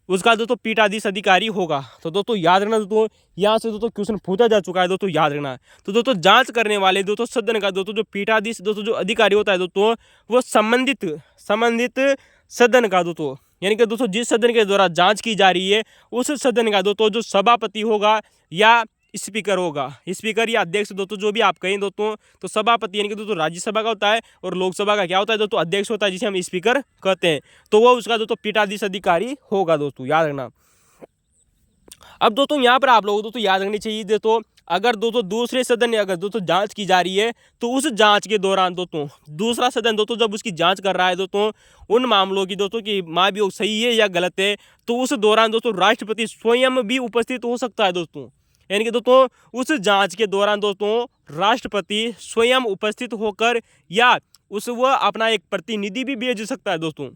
उसका दोस्तों पीठाधीश अधिकारी होगा। तो दोस्तों याद रखना दोस्तों, यहाँ से दोस्तों क्वेश्चन पूछा जा चुका है दोस्तों, याद रखना। तो दोस्तों जांच करने वाले दोस्तों सदन का दोस्तों जो पीठाधीश दोस्तों जो अधिकारी होता है दोस्तों, वो संबंधित सदन का दोस्तों, यानी कि दोस्तों जिस सदन के द्वारा जांच की जा रही है उस सदन का दोस्तों जो सभापति होगा या स्पीकर होगा, स्पीकर या अध्यक्ष दोस्तों जो भी आप कहें दोस्तों, तो सभापति यानी कि दोस्तों राज्यसभा का होता है, और लोकसभा का क्या होता है दोस्तों, अध्यक्ष होता है, जिसे हम स्पीकर कहते हैं। तो वो उसका दोस्तों पीठाधीश अधिकारी होगा दोस्तों, याद रखना। अब दोस्तों यहाँ पर आप लोगों को दोस्तों याद रखनी चाहिए दोस्तों, अगर दोस्तों दूसरे सदन में अगर दोस्तों जांच की जा रही है तो उस जांच के दौरान दोस्तों दूसरा सदन दोस्तों जब उसकी जांच कर रहा है दोस्तों उन मामलों की दोस्तों कि महाभियोग सही है या गलत है, तो उस दौरान दोस्तों राष्ट्रपति स्वयं भी उपस्थित हो सकता है दोस्तों। यानी कि दोस्तों उस जांच के दौरान दोस्तों राष्ट्रपति स्वयं उपस्थित होकर या वह अपना एक प्रतिनिधि भी भेज सकता है दोस्तों।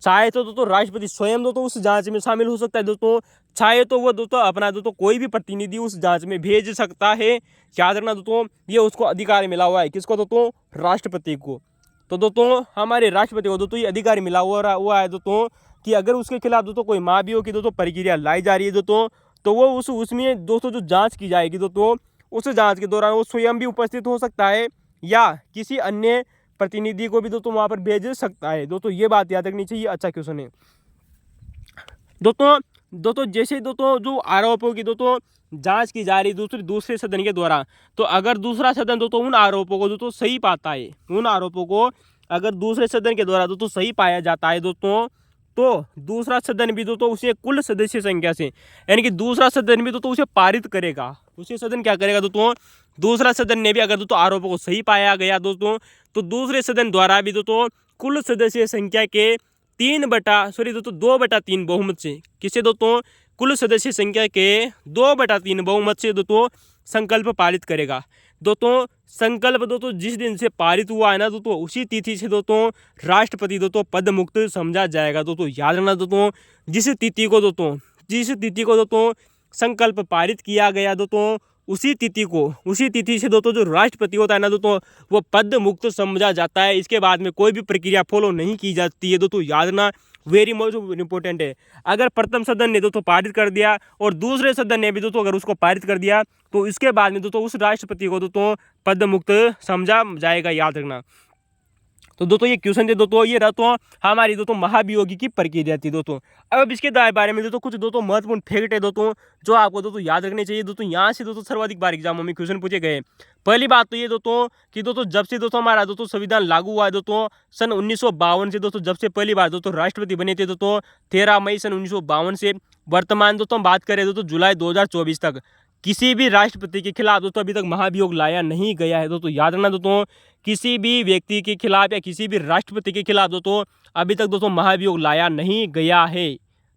चाहे तो दोस्तों राष्ट्रपति स्वयं दोस्तों उस जांच में शामिल हो सकता है दोस्तों, चाहे तो वह दोस्तों अपना दोस्तों कोई भी प्रतिनिधि उस जांच में भेज सकता है। याद रखना दोस्तों, ये उसको अधिकार मिला हुआ है, किसको दोस्तों, राष्ट्रपति को। तो दोस्तों हमारे राष्ट्रपति को दोस्तों ये अधिकार मिला हुआ है दोस्तों कि अगर उसके खिलाफ दोस्तों कोई महाभियोग की दोस्तों प्रक्रिया लाई जा रही है दोस्तों, तो वो उसमें दोस्तों जो जाँच की जाएगी दोस्तों, उस जाँच के दौरान वो स्वयं भी उपस्थित हो सकता है या किसी अन्य प्रतिनिधि को भी दोस्तों वहाँ पर भेज सकता है दोस्तों। ये बात याद रखनी चाहिए। अच्छा क्वेश्चन है दोस्तों जैसे दोस्तों जो आरोपों की दोस्तों जांच की जा रही दूसरे सदन के द्वारा, तो अगर दूसरा सदन दोस्तों उन आरोपों को दोस्तों सही पाता है, उन आरोपों को अगर दूसरे सदन के द्वारा दोस्तों सही पाया जाता है दोस्तों, तो दूसरा सदन भी दोस्तों उसे कुल सदस्य संख्या से यानी कि दूसरा सदन भी दोस्तों उसे पारित करेगा। उसे सदन क्या करेगा दोस्तों, दूसरा सदन ने भी अगर दोस्तों आरोपों को सही पाया गया दोस्तों, तो दूसरे सदन द्वारा भी दोस्तों कुल सदस्य संख्या के 2/3 बहुमत से, किसे दोस्तों, कुल सदस्य संख्या के 2/3 बहुमत से दोस्तों संकल्प पारित करेगा। दोस्तों संकल्प दोस्तों जिस दिन से पारित हुआ है ना दोस्तों, उसी तिथि से दोस्तों राष्ट्रपति दोस्तों पद मुक्त समझा जाएगा। दोस्तों याद रखना दोस्तों, जिस तिथि को दोस्तों संकल्प पारित किया गया दोस्तों, उसी तिथि से दोस्तों जो राष्ट्रपति होता है ना दोस्तों, वो पद मुक्त समझा जाता है। इसके बाद में कोई भी प्रक्रिया फॉलो नहीं की जाती है दोस्तों, याद रखना, वेरी मोस्ट इंपॉर्टेंट है। अगर प्रथम सदन ने दोस्तों पारित कर दिया और दूसरे सदन ने भी दोस्तों अगर उसको पारित कर दिया, तो इसके बाद में दोस्तों उस राष्ट्रपति को दोस्तों पद मुक्त समझा जाएगा, याद रखना। तो दोस्तों ये क्वेश्चन थे दोस्तों, ये रहा तो हमारी दोस्तों महाभियोगी की प्रक्रिया थी दोस्तों। अब इसके बारे में दोस्तों कुछ दोस्तों महत्वपूर्ण फैक्ट है दोस्तों जो आपको दोस्तों याद रखने चाहिए दोस्तों। यहाँ से दोस्तों सर्वाधिक बार एग्जामों में क्वेश्चन पूछे गए। पहली बात तो ये दोस्तों कि दोस्तों जब से दोस्तों हमारा दोस्तों संविधान लागू हुआ है दोस्तों सन 1952 से दोस्तों, जब से पहली बार दोस्तों राष्ट्रपति बने थे दोस्तों 13 मई सन 1952 से वर्तमान दोस्तों हम बात करें दोस्तों जुलाई 2024 तक, किसी भी राष्ट्रपति के खिलाफ दोस्तों अभी तक महाभियोग लाया नहीं गया है दोस्तों। याद रखना दोस्तों, किसी भी व्यक्ति के खिलाफ या किसी भी राष्ट्रपति के खिलाफ दोस्तों अभी तक दोस्तों महाभियोग लाया नहीं गया है।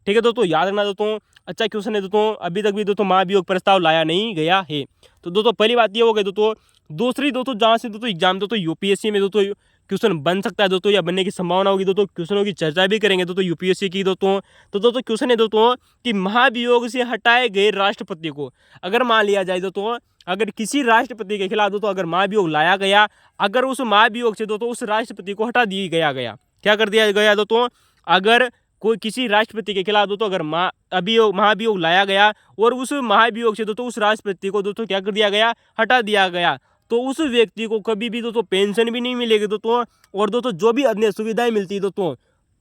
ठीक है दोस्तों, याद रखना दोस्तों, अच्छा क्वेश्चन है दोस्तों, अभी तक भी दोस्तों महाभियोग प्रस्ताव लाया नहीं गया है। तो दोस्तों पहली बात ये हो गई दोस्तों। दूसरी दोस्तों जहाँ से दोस्तों एग्जाम दोस्तों यूपीएससी में दोस्तों क्वेश्चन बन सकता है दोस्तों या बनने की संभावना होगी दोस्तों, क्वेश्चनों की चर्चा भी करेंगे दोस्तों यूपीएससी की दोस्तों। तो दोस्तों क्वेश्चन है दोस्तों कि महाभियोग से हटाए गए राष्ट्रपति को अगर मान लिया जाए दोस्तों, अगर किसी राष्ट्रपति के खिलाफ दोस्तों अगर महाभियोग लाया गया, अगर उस महाभियोग से दोस्तों उस राष्ट्रपति को हटा दिया गया, क्या कर दिया गया दोस्तों, अगर कोई किसी राष्ट्रपति के खिलाफ दोस्तों अगर महाभियोग लाया गया और उस महाभियोग से दोस्तों उस राष्ट्रपति को दोस्तों क्या कर दिया गया, हटा दिया गया, तो उस व्यक्ति को कभी भी दोस्तों पेंशन भी नहीं मिलेगी दोस्तों, और दोस्तों जो भी अन्य सुविधाएं मिलती है दोस्तों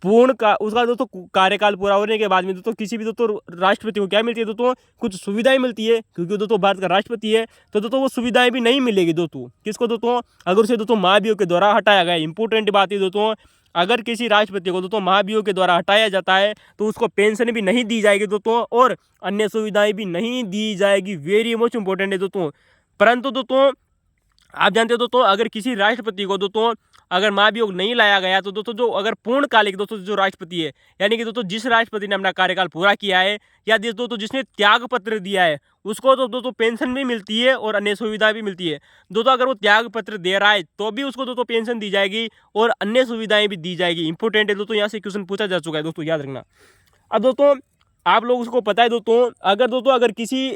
पूर्ण का उसका दोस्तों कार्यकाल पूरा होने के बाद में दोस्तों किसी भी दोस्तों राष्ट्रपति को क्या मिलती है दोस्तों, कुछ सुविधाएं मिलती है, क्योंकि दोस्तों भारत का राष्ट्रपति है, तो दोस्तों वो सुविधाएं भी नहीं मिलेगी दोस्तों किसको दोस्तों, अगर उसे दोस्तों महाभियोग के द्वारा हटाया गया। इंपॉर्टेंट बात है दोस्तों, अगर किसी राष्ट्रपति को दोस्तों महाभियोग के द्वारा हटाया जाता है तो उसको पेंशन भी नहीं दी जाएगी दोस्तों और अन्य सुविधाएं भी नहीं दी जाएगी। वेरी मोस्ट इंपॉर्टेंट है दोस्तों। परंतु दोस्तों आप जानते हो दोस्तों, अगर किसी राष्ट्रपति को दोस्तों अगर महाभियोग नहीं लाया गया तो दोस्तों जो अगर पूर्णकालिक दोस्तों जो राष्ट्रपति है, यानी कि दोस्तों जिस राष्ट्रपति ने अपना कार्यकाल पूरा किया है या दोस्तों जिसने त्याग पत्र दिया है उसको तो दोस्तों पेंशन भी मिलती है और अन्य सुविधा भी मिलती है दोस्तों। अगर वो त्याग पत्र दे रहा है तो भी उसको दोस्तों पेंशन दी जाएगी और अन्य सुविधाएं भी दी जाएगी। इंपॉर्टेंट है दोस्तों, यहाँ से क्वेश्चन पूछा जा चुका है दोस्तों, याद रखना। अब दोस्तों आप लोग उसको पता है दोस्तों, अगर किसी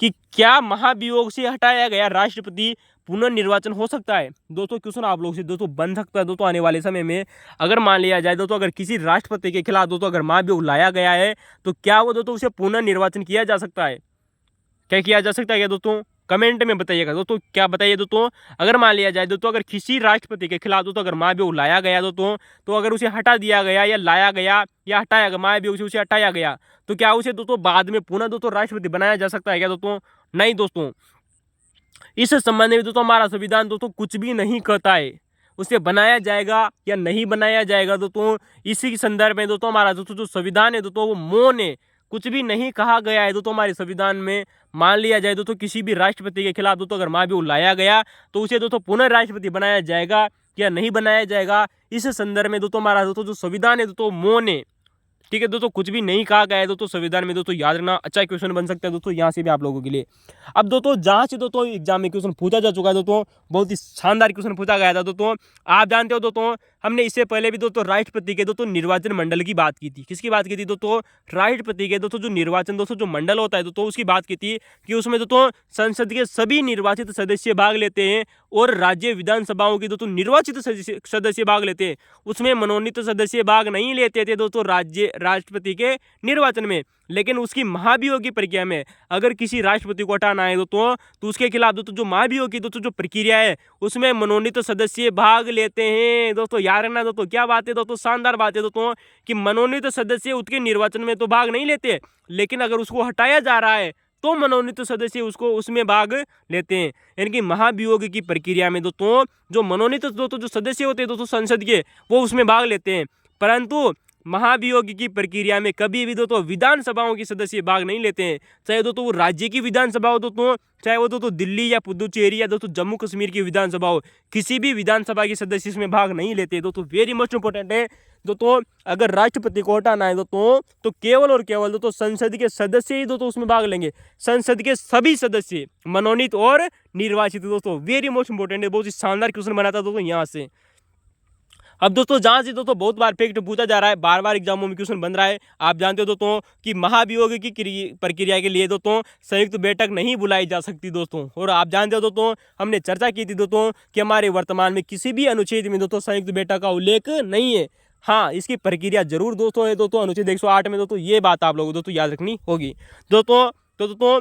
कि क्या महाभियोग से हटाया गया राष्ट्रपति पुनर्निर्वाचन हो सकता है दोस्तों, क्वेश्चन आप लोग से दोस्तों बन सकता है दोस्तों आने वाले समय में। अगर मान लिया जाए दोस्तों अगर किसी राष्ट्रपति के खिलाफ दोस्तों अगर महाभियोग लाया गया है तो क्या वो दोस्तों उसे पुनर्निर्वाचन किया जा सकता है, क्या किया जा सकता है क्या दोस्तों, कमेंट में बताइएगा दोस्तों, क्या बताइए दोस्तों। अगर मान लिया जाए दोस्तों अगर किसी राष्ट्रपति के खिलाफ दोस्तों अगर महाभियोग लाया गया दोस्तों, तो अगर उसे हटा दिया गया या लाया गया या हटाया गया, महाभियोग से उसे हटाया गया, तो क्या उसे दोस्तों बाद में पुनः दोस्तों राष्ट्रपति बनाया जा सकता है क्या दोस्तों, नहीं दोस्तों। इस संबंध में दोस्तों हमारा संविधान दोस्तों कुछ भी नहीं कहता है, उसे बनाया जाएगा या नहीं बनाया जाएगा दोस्तों, इसी के संदर्भ में दोस्तों हमारा दोस्तों जो संविधान है दोस्तों वो मौन है, कुछ भी नहीं कहा गया है दोस्तों हमारे संविधान में। मान लिया जाए दोस्तों किसी भी राष्ट्रपति के खिलाफ दोस्तों अगर महाभियोग लाया गया तो उसे दोस्तों पुनः राष्ट्रपति बनाया जाएगा या नहीं बनाया जाएगा, इस संदर्भ में दोस्तों हमारा दोस्तों जो संविधान है दोस्तों मौन है। ठीक है दोस्तों, कुछ भी नहीं कहा गया है दोस्तों संविधान में दोस्तों, याद रखना। अच्छा क्वेश्चन बन सकता है दोस्तों यहाँ से भी आप लोगों के लिए। अब दोस्तों जहाँ से दोस्तों एग्जाम में क्वेश्चन पूछा जा चुका है दोस्तों, बहुत ही शानदार क्वेश्चन पूछा गया था दोस्तों। आप जानते हो दोस्तों हमने इससे पहले भी दोस्तों राष्ट्रपति के दोस्तों निर्वाचन मंडल की बात की थी। किसकी बात की थी दोस्तों, राष्ट्रपति के दोस्तों जो निर्वाचन दोस्तों जो मंडल होता है दोस्तों उसकी बात की थी कि उसमें दोस्तों संसद के सभी निर्वाचित सदस्य भाग लेते हैं और राज्य विधानसभाओं की दोस्तों निर्वाचित सदस्य भाग लेते हैं, उसमें मनोनीत सदस्य भाग नहीं लेते थे दोस्तों राष्ट्रपति के निर्वाचन में। लेकिन उसकी महाभियोग की प्रक्रिया में अगर किसी राष्ट्रपति को हटाना है दोस्तों तो उसके खिलाफ दोस्तों जो महाभियोग की दोस्तों जो प्रक्रिया है उसमें मनोनीत सदस्य भाग लेते हैं दोस्तों। याद रखना दोस्तों, क्या बात है दोस्तों, शानदार बात है दोस्तों कि मनोनीत सदस्य उसके निर्वाचन में तो भाग नहीं लेते, लेकिन अगर उसको हटाया जा रहा है तो मनोनीत सदस्य उसको उसमें भाग लेते हैं। यानी कि महाभियोग की प्रक्रिया में दोस्तों जो मनोनीत दोस्तों जो सदस्य होते हैं दोस्तों संसद के वो उसमें भाग लेते हैं, परंतु महाभियोग की प्रक्रिया में कभी भी दोस्तों विधानसभाओं के सदस्य भाग नहीं लेते हैं, चाहे दोस्तों वो राज्य की विधानसभा हो दोस्तों, चाहे वो दोस्तों दिल्ली या पुदुचेरी या दोस्तों जम्मू कश्मीर की विधानसभा हो, किसी भी विधानसभा के सदस्य इसमें भाग नहीं लेते दोस्तों। वेरी मोस्ट इंपॉर्टेंट है दोस्तों, अगर राष्ट्रपति को हटाना है दोस्तों तो केवल और केवल दोस्तों संसद के सदस्य ही दोस्तों उसमें भाग लेंगे, संसद के सभी सदस्य मनोनीत और निर्वाचित दोस्तों। वेरी मोस्ट इंपॉर्टेंट है, बहुत ही शानदार क्वेश्चन बना था दोस्तों यहाँ से। अब दोस्तों जहाँ से दोस्तों बहुत बार फैक्ट पूछा जा रहा है, बार बार एग्जामों में क्वेश्चन बन रहा है। आप जानते हो दोस्तों कि महाभियोग की प्रक्रिया के लिए दोस्तों संयुक्त बैठक नहीं बुलाई जा सकती दोस्तों, और आप जानते हो दोस्तों हमने चर्चा की थी दोस्तों कि हमारे वर्तमान में किसी भी अनुच्छेद में दोस्तों संयुक्त बैठक का उल्लेख नहीं है। हाँ, इसकी प्रक्रिया जरूर दोस्तों है दोस्तों अनुच्छेद 108 में दोस्तों, ये बात आप लोगों को दोस्तों याद रखनी होगी दोस्तों। तो दोस्तों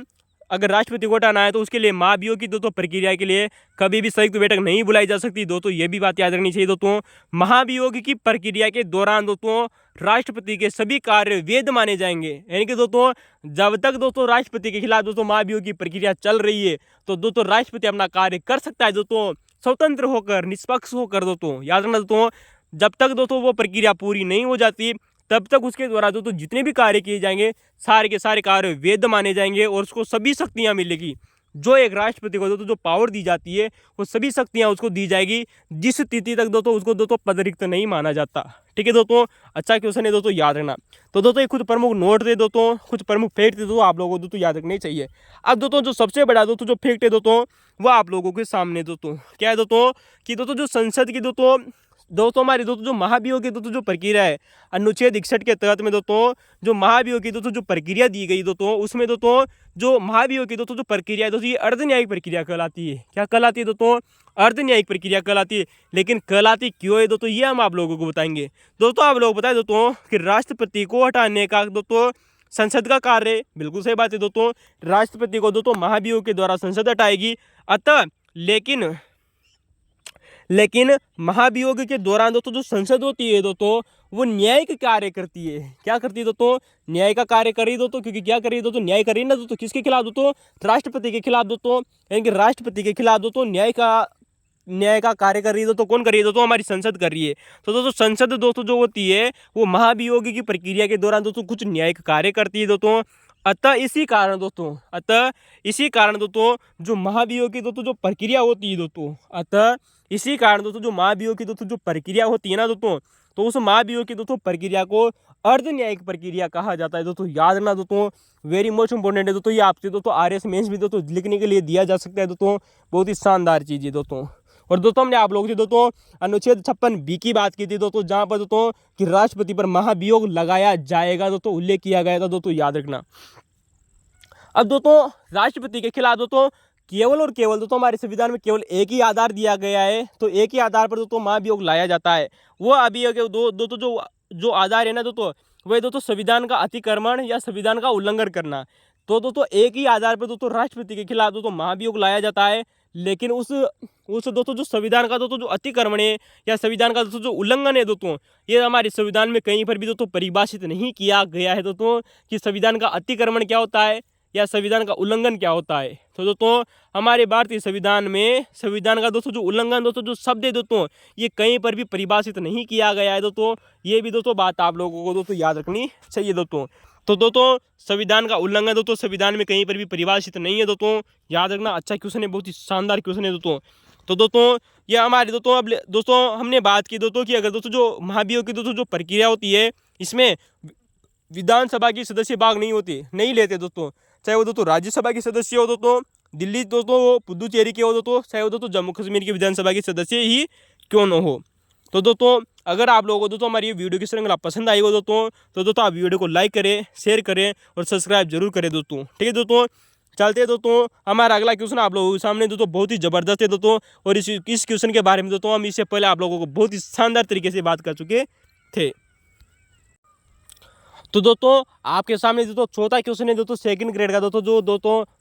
अगर राष्ट्रपति को हटाना है तो उसके लिए महाभियोग की दोस्तों प्रक्रिया के लिए कभी भी संयुक्त बैठक नहीं बुलाई जा सकती दोस्तों, ये भी बात याद रखनी चाहिए दोस्तों। महाभियोग की प्रक्रिया के दौरान दोस्तों राष्ट्रपति के सभी कार्य वैध माने जाएंगे, यानी कि दोस्तों जब तक दोस्तों राष्ट्रपति के खिलाफ दोस्तों महाभियोग की प्रक्रिया चल रही है तो दोस्तों राष्ट्रपति अपना कार्य कर सकता है दोस्तों, स्वतंत्र होकर, निष्पक्ष होकर दोस्तों। याद रखना दोस्तों, जब तक दोस्तों वो प्रक्रिया पूरी नहीं हो जाती तब तक उसके द्वारा दोस्तों जितने भी कार्य किए जाएंगे सारे के सारे कार्य वैध माने जाएंगे और उसको सभी शक्तियां मिलेगी। जो एक राष्ट्रपति को दोस्तों जो पावर दी जाती है वो सभी शक्तियां उसको दी जाएगी, जिस स्थिति तक दोस्तों उसको दोस्तों पदरिक्त नहीं माना जाता। ठीक है दोस्तों, अच्छा क्वेश्चन है दोस्तों, याद रखना। तो दोस्तों ये कुछ प्रमुख नोट थे दोस्तों, कुछ प्रमुख फैक्ट थे दोस्तों, आप लोगों को दोस्तों याद रखने चाहिए। अब दोस्तों जो सबसे बड़ा दोस्तों जो फैक्ट है दोस्तों वो आप लोगों के सामने दोस्तों क्या है दोस्तों, कि दोस्तों जो संसद की दोस्तों हमारी दोस्तों जो महाभियोग की दोस्तों जो प्रक्रिया है अनुच्छेद 61 के तहत में दोस्तों जो महाभियोग की दोस्तों जो प्रक्रिया दी गई दोस्तों, उसमें दोस्तों जो महाभियोग की दोस्तों जो प्रक्रिया है दोस्तों ये अर्धन्यायिक प्रक्रिया कहलाती है। क्या कहलाती है दोस्तों? अर्धन्यायिक प्रक्रिया कहलाती है। लेकिन कहलाती क्यों है दोस्तों ये हम आप लोगों को बताएंगे। दोस्तों आप लोग बताएं दोस्तों कि राष्ट्रपति को हटाने का दोस्तों संसद का कार्य, बिल्कुल सही बात है दोस्तों, राष्ट्रपति को दोस्तों महाभियोग के द्वारा संसद हटाएगी। अतः लेकिन महाभियोग के दौरान दोस्तों जो संसद होती है दोस्तों वो न्यायिक कार्य करती है। क्या करती है दोस्तों? न्याय का कार्य कर रही है दोस्तों, क्योंकि क्या कर रही है दोस्तों? न्याय कर रही है ना दोस्तों। किसके खिलाफ दोस्तों? राष्ट्रपति के खिलाफ दोस्तों, यानी कि राष्ट्रपति के खिलाफ दोस्तों न्याय का कार्य कर रही है दोस्तों। कौन कर रही है दोस्तों? हमारी संसद कर रही है। तो दोस्तों संसद दोस्तों जो होती है वो महाभियोग की प्रक्रिया के दौरान दोस्तों कुछ न्यायिक कार्य करती है दोस्तों। अतः इसी कारण दोस्तों जो महाभियोग की दोस्तों जो प्रक्रिया होती है दोस्तों, अतः इसी कारण दोस्तों जो महाभियोग की दोस्तों जो प्रक्रिया होती है ना दोस्तों, तो उस महाभियोग की दोस्तों प्रक्रिया को अर्धन्यायिक प्रक्रिया कहा जाता है दोस्तों। याद रखना दोस्तों, वेरी मोस्ट इंपॉर्टेंट है दोस्तों, ये आपसे दोस्तों RS मेंस भी दोस्तों लिखने के लिए दिया जा सकता है दोस्तों। बहुत ही शानदार चीज़ है दोस्तों। और दोस्तों हमने आप लोगों से दोस्तों अनुच्छेद 56B की बात की थी दोस्तों, जहाँ पर दोस्तों कि राष्ट्रपति पर महाभियोग लगाया जाएगा दोस्तों उल्लेख किया गया था दोस्तों, याद रखना। अब दोस्तों राष्ट्रपति के खिलाफ दोस्तों केवल और केवल दोस्तों हमारे संविधान में केवल एक ही आधार दिया गया है, तो एक ही आधार पर दोस्तों महाभियोग लाया जाता है। वो अभियोग दोस्तों जो आधार है ना दोस्तों वह दोस्तों संविधान का अतिक्रमण या संविधान का उल्लंघन करना। तो दोस्तों एक ही आधार पर दोस्तों राष्ट्रपति के खिलाफ दोस्तों महाभियोग लाया जाता है, लेकिन उस दोस्तों जो संविधान का दोस्तों जो अतिक्रमण है या संविधान का दोस्तों जो उल्लंघन है दोस्तों, ये हमारे संविधान में कहीं पर भी दोस्तों परिभाषित नहीं किया गया है दोस्तों कि संविधान का अतिक्रमण क्या होता है या संविधान का उल्लंघन क्या होता है। तो दोस्तों हमारे भारतीय संविधान में संविधान का दोस्तों जो उल्लंघन दोस्तों जो शब्द है दोस्तों ये कहीं पर भी परिभाषित नहीं किया गया है दोस्तों। ये भी दोस्तों बात आप लोगों को दोस्तों याद रखनी चाहिए दोस्तों। तो दोस्तों संविधान का उल्लंघन दोस्तों संविधान में कहीं पर भी परिभाषित नहीं है दोस्तों, याद रखना। अच्छा क्वेश्चन है, बहुत ही शानदार क्वेश्चन है दोस्तों। तो दोस्तों ये हमारे दोस्तों अब दोस्तों हमने बात की दोस्तों कि अगर दोस्तों जो महाभियोग की दोस्तों जो प्रक्रिया होती है इसमें विधानसभा के सदस्य भाग नहीं लेते दोस्तों, चाहे वो दोस्तों राज्यसभा के सदस्य हो दोस्तों, दिल्ली दोस्तों वो पुदुचेरी के हो दोस्तों, चाहे वो दोस्तों जम्मू कश्मीर की विधानसभा के सदस्य ही क्यों न हो। तो दोस्तों अगर आप लोगों को दोस्तों हमारी ये वीडियो की श्रृंखला पसंद आई हो दोस्तों तो दोस्तों आप वीडियो को लाइक करें, शेयर करें और सब्सक्राइब जरूर करें दोस्तों। ठीक है दोस्तों, चलते हैं दोस्तों। हमारा अगला क्वेश्चन आप लोगों के सामने दोस्तों बहुत ही ज़बरदस्त है दोस्तों, और इस क्वेश्चन के बारे में दोस्तों हम इससे पहले आप लोगों को बहुत ही शानदार तरीके से बात कर चुके थे। तो दोस्तों आपके सामने दोस्तों चौथा क्वेश्चन है दोस्तों सेकंड ग्रेड का दोस्तों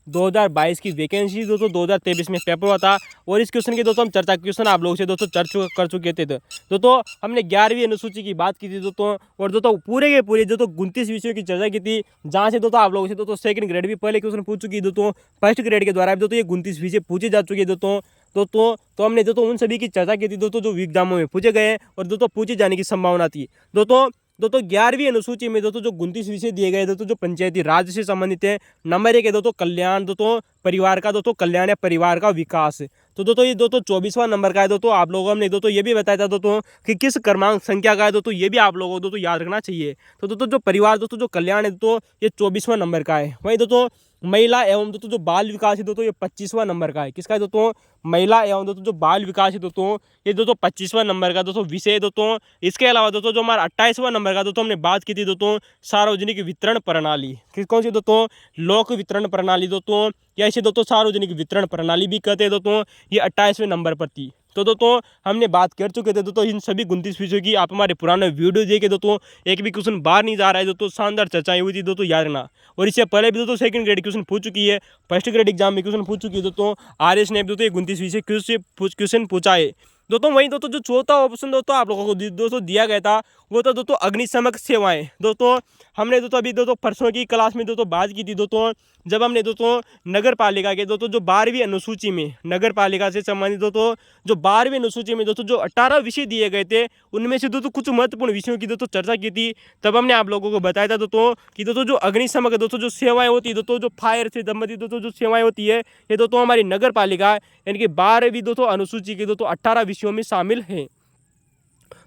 2022 की वैकेंसी दोस्तों 2023 में पेपर हुआ था, और इस क्वेश्चन की दोस्तों हम चर्चा क्वेश्चन आप लोगों से दोस्तों कर चुके थे। दोस्तों हमने 11वीं अनुसूची की बात की थी दोस्तों, और दोस्तों पूरे के पूरे 29 विषयों की चर्चा की थी, जहाँ से दोस्तों आप लोगों से दोस्तों सेकंड ग्रेड भी पहले क्वेश्चन पूछ चुकी दोस्तों, फर्स्ट ग्रेड के द्वारा भी दोस्तों ये 29 विषय पूछे जा चुके दोस्तों। तो हमने दोस्तों उन सभी की चर्चा की थी दोस्तों जो एग्जामों में पूछे गए और दोस्तों पूछे जाने की संभावना थी। दोस्तों 11वीं अनुसूची में दोस्तों जो 29 विषय दिए गए दोस्तों जो पंचायती राज से संबंधित है। नंबर 1 है दोस्तों कल्याण, दोस्तों परिवार का दोस्तों कल्याण या परिवार का विकास। तो दोस्तों ये दोस्तों 24वां नंबर का है दोस्तों। आप लोगों हमने दोस्तों ये भी बताया था दोस्तों कि किस क्रमांक संख्या का है दोस्तों, ये भी आप लोगों को दोस्तों याद रखना चाहिए। तो दोस्तों जो परिवार दोस्तों जो कल्याण है दोस्तों ये 24वां नंबर का है। वही दोस्तों महिला एवं दोस्तों जो बाल विकास है दोस्तों ये 25वां नंबर का है। किसका है दोस्तों? महिला एवं दोस्तों जो बाल विकास है दोस्तों ये दोस्तों 25वां नंबर का दोस्तों विषय है दोस्तों। इसके अलावा दोस्तों जो हमारा 28वां नंबर का दोस्तों हमने बात की थी दोस्तों सार्वजनिक वितरण प्रणाली। कौन सी दोस्तों? लोक वितरण प्रणाली दोस्तों, या इसे दोस्तों सार्वजनिक वितरण प्रणाली भी कहते हैं दोस्तों। ये 28वें नंबर पर थी। तो दोस्तों हमने बात कर चुके थे दोस्तों इन सभी 29 विषयों की। आप हमारे पुराने वीडियो देखे दोस्तों, एक भी क्वेश्चन बाहर नहीं जा रहा है दोस्तों, शानदार चर्चाएं हुई थी दोस्तों, याद रखना। और इससे पहले भी दोस्तों सेकंड ग्रेड क्वेश्चन पूछ चुकी है, फर्स्ट ग्रेड एग्जाम में क्वेश्चन पूछ चुकी है दोस्तों, RS ने दोस्तों 29 विषय क्वेश्चन पूछा है दोस्तों। वहीं दोस्तों जो चौथा ऑप्शन दोस्तों आप लोगों को दोस्तों दिया गया था वो था दोस्तों अग्निशमक सेवाएं। दोस्तों हमने दोस्तों अभी दोस्तों परसों की क्लास में दोस्तों बात की थी दोस्तों, जब हमने दोस्तों नगर पालिका के दोस्तों जो 12वीं अनुसूची में नगर पालिका से संबंधित दोस्तों जो 12वीं अनुसूची में दोस्तों जो 18 विषय दिए गए थे उनमें से दोस्तों कुछ महत्वपूर्ण विषयों की दोस्तों चर्चा की थी। तब हमने आप लोगों को बताया था दोस्तों कि दोस्तों जो अग्निशमक दोस्तों जो सेवाएं होती है दोस्तों, जो फायर से संबंधित दोस्तों जो सेवाएं होती है ये दोस्तों हमारी नगर पालिका यानी कि 12वीं दोस्तों अनुसूची के दोस्तों 18 विषयों में शामिल है।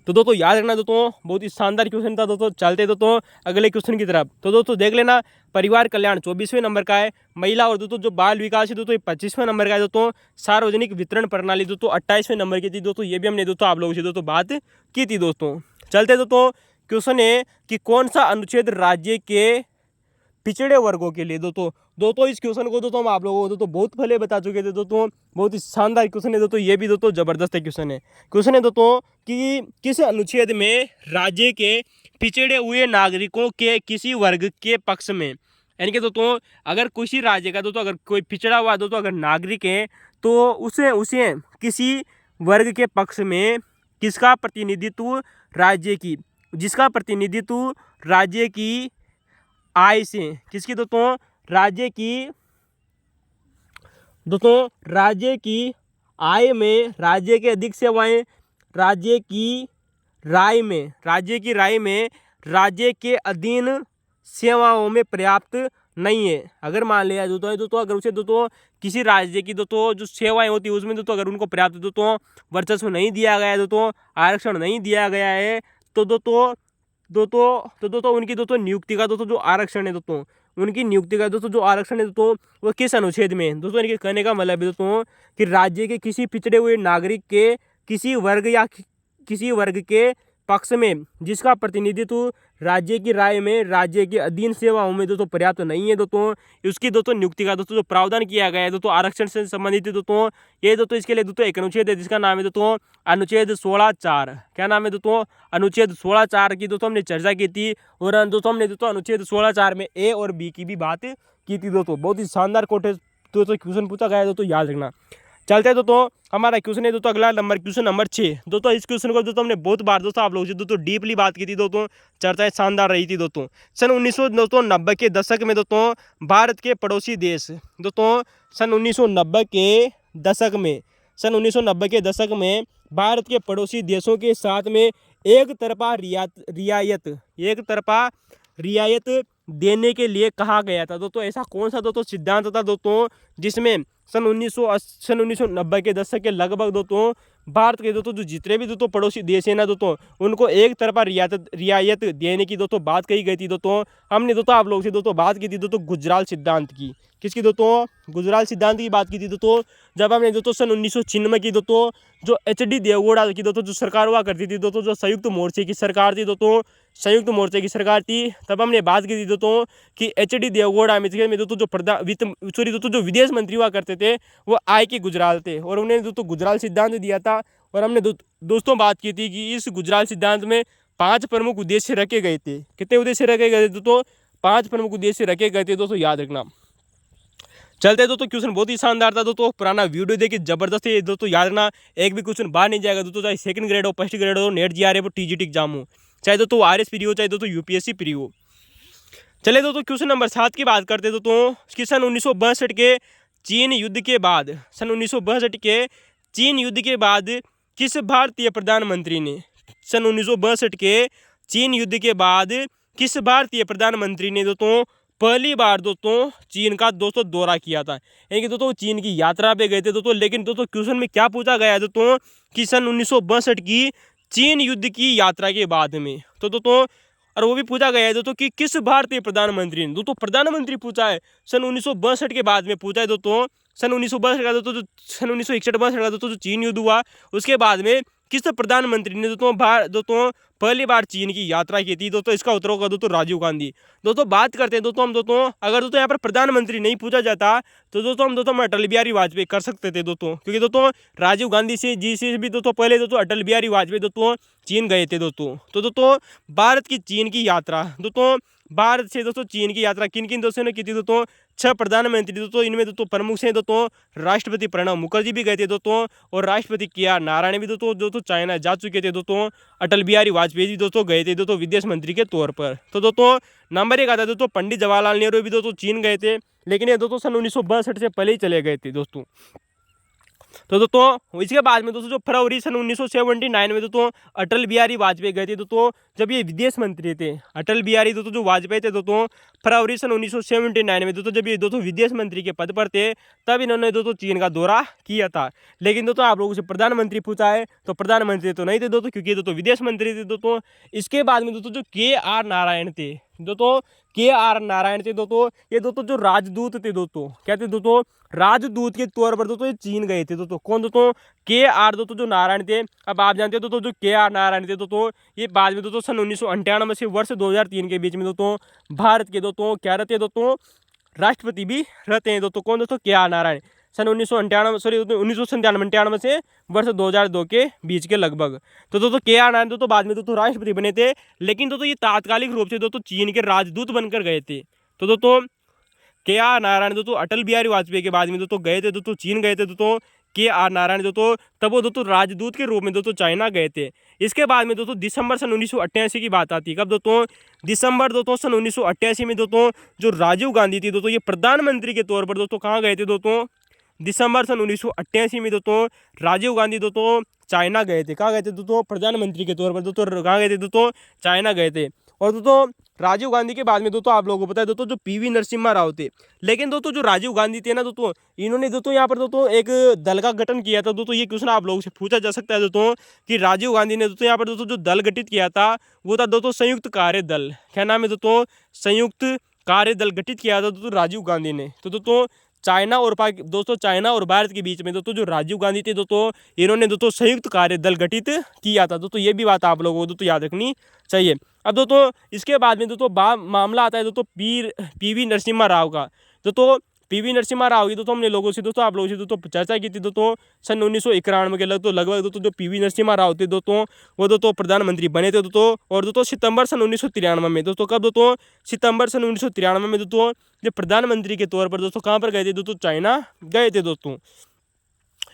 तो दोस्तों याद रखना दोस्तों, बहुत ही शानदार क्वेश्चन था दोस्तों। चलते दोस्तों अगले क्वेश्चन की तरफ। तो दोस्तों देख लेना, परिवार कल्याण 24वें नंबर का है, महिला और दोस्तों जो बाल विकास है दोस्तों 25वें नंबर का है दोस्तों, सार्वजनिक वितरण प्रणाली दोस्तों 28वें नंबर की थी दोस्तों, ये भी हमने दोस्तों आप लोगों से दोस्तों बात की थी दोस्तों। चलते दोस्तों क्वेश्चन है कि कौन सा अनुच्छेद राज्य के पिछड़े वर्गों के लिए दोस्तों इस क्वेश्चन को दोस्तों हम आप लोगों को दोस्तों बहुत पहले बता चुके थे दोस्तों, बहुत ही शानदार क्वेश्चन है दोस्तों, ये भी दोस्तों जबरदस्त क्वेश्चन है दोस्तों कि किस अनुच्छेद में राज्य के पिछड़े हुए नागरिकों के किसी वर्ग के पक्ष में, यानी कि दोस्तों अगर किसी राज्य का दोस्तों अगर कोई पिछड़ा हुआ दोस्तों अगर नागरिक है तो उसे किसी वर्ग के पक्ष में किसका प्रतिनिधित्व राज्य की, जिसका प्रतिनिधित्व राज्य की आय से, किसकी दोस्तों राज्य की आय में, राज्य के अधिक सेवाएं, राज्य की राय में राज्य के अधीन सेवाओं में पर्याप्त नहीं है। अगर मान लिया दोस्तों अगर उसे दोस्तों किसी राज्य की दोस्तों जो सेवाएं होती है उसमें दोस्तों अगर उनको पर्याप्त दोस्तों वर्चस्व नहीं दिया गया है दोस्तों, आरक्षण नहीं दिया गया है तो दोस्तों उनकी दोस्तों नियुक्ति का दोस्तों जो आरक्षण है दोस्तों, उनकी नियुक्ति का दोस्तों जो आरक्षण है दोस्तों वो किस अनुच्छेद में दोस्तों, इनके कहने का मतलब है दोस्तों कि राज्य के किसी पिछड़े हुए नागरिक के किसी वर्ग के पक्ष में जिसका प्रतिनिधित्व राज्य की राय में राज्य के अधीन सेवाओं में दोस्तों पर्याप्त नहीं है दोस्तों, उसकी दोस्तों नियुक्ति का दोस्तों जो प्रावधान किया गया है दोस्तों आरक्षण से संबंधित दोस्तों, ये दोस्तों इसके लिए दोस्तों एक अनुच्छेद है जिसका नाम है दोस्तों अनुच्छेद 16(4). क्या नाम है दोस्तों? अनुच्छेद 16(4) की दोस्तों हमने चर्चा की थी और दोस्तों हमने दोस्तों अनुच्छेद 16(4) में ए और बी की भी बात की थी दोस्तों। बहुत ही शानदार दोस्तों क्वेश्चन पूछा गया है दोस्तों, याद रखना। चलते हैं दोस्तों हमारा क्वेश्चन है दोस्तों अगला नंबर, क्वेश्चन नंबर 6 दोस्तों। इस क्वेश्चन को दोस्तों हमने बहुत बार दोस्तों आप लोगों से दोस्तों डीपली बात की थी दोस्तों, चर्चाएं शानदार रही थी दोस्तों। सन 1990 के दशक में दोस्तों भारत के पड़ोसी देश दोस्तों सन 1990 के दशक में भारत के पड़ोसी देशों के साथ में एक तरफा रियायत देने के लिए कहा गया था दोस्तों। ऐसा कौन सा दोस्तों सिद्धांत था दोस्तों जिसमें सन 1990 के दशक के लगभग दोस्तों भारत के दोस्तों जो जितने भी दोस्तों पड़ोसी देश हैं ना दोस्तों उनको एक तरफा रियायत देने की दोस्तों बात कही गई थी दोस्तों। हमने दोस्तों आप लोगों से दोस्तों बात की थी दोस्तों गुजराल सिद्धांत की। किसकी दोस्तों? गुजराल सिद्धांत की बात की थी दोस्तों, जब हमने दोस्तों सन 1996 की दोस्तों जो HD देवगौड़ा की दोस्तों जो सरकार हुआ करती थी दोस्तों, जो संयुक्त मोर्चे की सरकार थी दोस्तों, तब हमने बात की थी दोस्तों कि HD देवगौड़ा में दोस्तों जो जो विदेश मंत्री हुआ करते थे वो I.K. गुजराल थे और उन्होंने दोस्तों गुजराल सिद्धांत दिया था। और हमने दोस्तों बात की थी कि इस गुजराल सिद्धांत में 5 प्रमुख उद्देश्य रखे गए थे। कितने उद्देश्य रखे गए थे दोस्तों? 5 प्रमुख उद्देश्य रखे गए थे दोस्तों, याद रखना। चलते दोस्तों क्वेश्चन बहुत ही शानदार था दोस्तों, पुराना वीडियो देखिए जबरदस्त है दोस्तों, याद रखना एक भी क्वेश्चन बाहर नहीं जाएगा दोस्तों, चाहे सेकंड ग्रेड हो, फर्स्ट ग्रेड हो, नेट GRF हो, TGT एग्जाम हो, चाहे दोस्तों RS प्री हो, चाहे दोस्तों UPSC प्री हो। चले दोस्तों क्वेश्चन नंबर 7 की बात करते दोस्तों कि सन 1962 के चीन युद्ध के बाद किस भारतीय प्रधानमंत्री ने दोस्तों पहली बार दोस्तों चीन का दोस्तों दौरा किया था, यानी कि दोस्तों चीन की यात्रा पे गए थे दोस्तों। लेकिन दोस्तों क्वेश्चन में क्या पूछा गया है दोस्तों कि सन 1962 की चीन युद्ध की यात्रा के बाद में तो दोस्तों, और वो भी पूछा गया है दोस्तों कि किस भारतीय प्रधानमंत्री ने, दोस्तों प्रधानमंत्री पूछा है, सन 1962 के बाद में पूछा है दोस्तों। सन 1962 का दोस्तों सन 1961 का दोस्तों जो चीन युद्ध हुआ उसके बाद में किस प्रधानमंत्री ने दोस्तों पहली बार चीन की यात्रा की थी? दोस्तों इसका उत्तर होगा दोस्तों राजीव गांधी। दोस्तों बात करते हैं दोस्तों हम दोस्तों, अगर दोस्तों यहाँ पर प्रधानमंत्री नहीं पूछा जाता तो दोस्तों हम अटल बिहारी वाजपेयी कर सकते थे दोस्तों, क्योंकि दोस्तों राजीव गांधी जी से भी दोस्तों पहले दोस्तों अटल बिहारी वाजपेयी दोस्तों चीन गए थे दोस्तों। तो दोस्तों भारत की चीन की यात्रा, दोस्तों भारत से दोस्तों चीन की यात्रा किन किन दोस्तों ने की थी? दोस्तों 6 प्रधानमंत्री दोस्तों, इनमें दोस्तों प्रमुख से दोस्तों राष्ट्रपति प्रणब मुखर्जी भी गए थे दोस्तों, और राष्ट्रपति के.आर. नारायण भी दोस्तों चाइना जा चुके थे दोस्तों। अटल बिहारी वाजपेयी भी दोस्तों गए थे दोस्तों विदेश मंत्री के तौर पर। तो दोस्तों नंबर 1 आता है दोस्तों पंडित जवाहरलाल नेहरू भी दोस्तों चीन गए थे, लेकिन ये दोस्तों सन 1962 से पहले ही चले गए थे दोस्तों। तो दोस्तों इसके बाद में दोस्तों जो फरवरी सन 1979 में दोस्तों अटल बिहारी वाजपेयी गए थे दोस्तों, जब ये विदेश मंत्री थे। अटल बिहारी दोस्तों जो वाजपेयी थे दोस्तों फरवरी सन 1979 में दोस्तों जब ये दोस्तों विदेश मंत्री के पद पर थे, तब इन्होंने दोस्तों चीन का दौरा किया था। लेकिन दोस्तों आप लोगों से प्रधानमंत्री पूछा है तो प्रधानमंत्री तो नहीं थे दोस्तों, क्योंकि दोस्तों विदेश मंत्री थे दोस्तों। इसके बाद में दोस्तों जो के.आर. नारायण थे दोस्तों, के.आर. नारायण थे दोस्तों, ये दोस्तों जो राजदूत थे दोस्तों, क्या थे दोस्तों? राजदूत के तौर पर दोस्तों ये चीन गए थे दोस्तों। कौन दोस्तों? के.आर. दोस्तों जो नारायण थे। अब आप जानते हो दोस्तों जो के.आर. नारायण थे दोस्तों, ये बाद में दोस्तों सन 1998 से वर्ष 2003 के बीच में दोस्तों भारत के दोस्तों क्या रहते हैं दोस्तों? राष्ट्रपति भी रहते हैं दोस्तों। कौन दोस्तों? के.आर. नारायण सन 1999 से वर्ष 2002 के बीच के लगभग। तो दोस्तों के.आर. नारायण दोस्तों बाद में दोस्तों राष्ट्रपति बने थे, लेकिन दोस्तों ये तात्कालिक रूप से दोस्तों चीन के राजदूत बनकर गए थे। तो दोस्तों के.आर. नारायण दोस्तों अटल बिहारी वाजपेयी के बाद में दोस्तों गए थे दोस्तों चीन गए थे दोस्तों के.आर. नारायण दोस्तों, तब वो दोस्तों राजदूत के रूप में दोस्तों चाइना गए थे। इसके बाद में दोस्तों दिसंबर सन 1988 की बात आती है। कब दोस्तों? दिसंबर दोस्तों सन 1988 में दोस्तों जो राजीव गांधी थी दोस्तों, ये प्रधानमंत्री के तौर पर दोस्तों कहाँ गए थे दोस्तों? दिसंबर सन 1988 में दोस्तों राजीव गांधी दोस्तों चाइना गए थे। कहाँ गए थे दोस्तों? प्रधानमंत्री के तौर पर दोस्तों कहाँ गए थे दोस्तों? चाइना गए थे। और दोस्तों राजीव गांधी के बाद में दोस्तों आप लोगों को पता है दोस्तों जो पी.वी. नरसिम्हा राव थे। लेकिन दोस्तों जो राजीव गांधी थे ना दोस्तों, इन्होंने दोस्तों यहाँ पर दोस्तों एक दल का गठन किया था दोस्तों। ये क्वेश्चन आप लोगों से पूछा जा सकता है दोस्तों कि राजीव गांधी ने दोस्तों यहाँ पर दोस्तों जो दल गठित किया था वो था दोस्तों संयुक्त कार्य दल। क्या नाम है दोस्तों? संयुक्त कार्य दल गठित किया था दोस्तों राजीव गांधी ने। तो दोस्तों चाइना और भारत के बीच में दोस्तों जो राजीव गांधी थे दोस्तों, इन्होंने दोस्तों संयुक्त कार्य दल गठित किया था दोस्तों। ये भी बात आप लोगों को दोस्तों याद रखनी चाहिए। अब दोस्तों इसके बाद में दोस्तों मामला आता है दोस्तों पी.वी. नरसिम्हा राव का। दोस्तों पी.वी. नरसिम्हा राव की दोस्तों हमने आप लोगों से दोस्तों चर्चा की थी दोस्तों सन 1991 के लगभग दोस्तों जो पी.वी. नरसिम्हा राव थे दोस्तों, वो दोस्तों प्रधानमंत्री बने थे दोस्तों। और दोस्तों सितंबर सन 1993 में दोस्तों, कब दोस्तों? सितंबर सन 1993 में दोस्तों जो प्रधानमंत्री के तौर पर दोस्तों कहाँ पर गए थे दोस्तों? चाइना गए थे दोस्तों।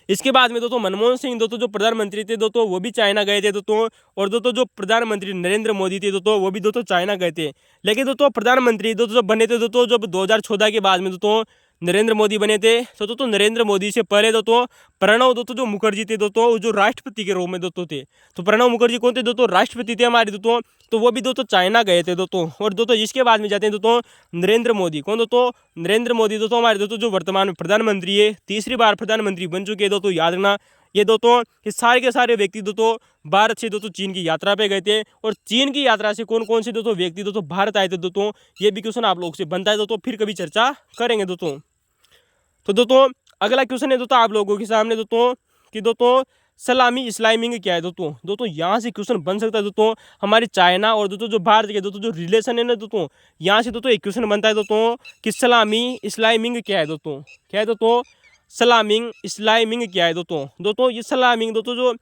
इसके बाद में दोस्तों मनमोहन सिंह दोस्तों जो प्रधानमंत्री थे दोस्तों, वो भी चाइना गए थे दोस्तों। और दोस्तों जो प्रधानमंत्री नरेंद्र मोदी थे दोस्तों, वो भी दोस्तों चाइना गए थे। लेकिन दोस्तों प्रधानमंत्री दोस्तों जब बने थे दोस्तों, जब 2014 के बाद में दोस्तों नरेंद्र मोदी बने थे, तो दोस्तों नरेंद्र मोदी से पहले दोस्तों प्रणब दोस्तों जो मुखर्जी थे दोस्तों, वो जो राष्ट्रपति के रूप में दोस्तों थे। तो प्रणब मुखर्जी कौन थे दोस्तों? राष्ट्रपति थे हमारे दोस्तों। तो वो भी दोस्तों चाइना गए थे दोस्तों। और दोस्तों इसके बाद में जाते हैं दोस्तों नरेंद्र मोदी। कौन दोस्तों? नरेंद्र मोदी दोस्तों हमारे दोस्तों जो वर्तमान में प्रधानमंत्री है, तीसरी बार प्रधानमंत्री बन चुके हैं दोस्तों, याद रखना। ये दोस्तों ये सारे के सारे व्यक्ति दोस्तों भारत से दोस्तों चीन की यात्रा पे गए थे। और चीन की यात्रा से कौन कौन से दोस्तों व्यक्ति दोस्तों भारत आए थे दोस्तों, ये भी क्वेश्चन आप लोगों से बनता है दोस्तों, फिर कभी चर्चा करेंगे दोस्तों। तो दोस्तों अगला क्वेश्चन है दोस्तों आप लोगों के सामने दोस्तों कि दोस्तों सलामी इस्लामिंग क्या है दोस्तों यहाँ से क्वेश्चन बन सकता है दोस्तों। हमारी चाइना और दोस्तों जो भारत के दोस्तों जो रिलेशन है ना दोस्तों, यहाँ से दोस्तों एक क्वेश्चन बनता है दोस्तों कि सलामी इस्लामिंग क्या है दोस्तों? क्या है दोस्तों? सलामिंग इस्लामिंग क्या है दोस्तों ये सलामिंग दोस्तों जो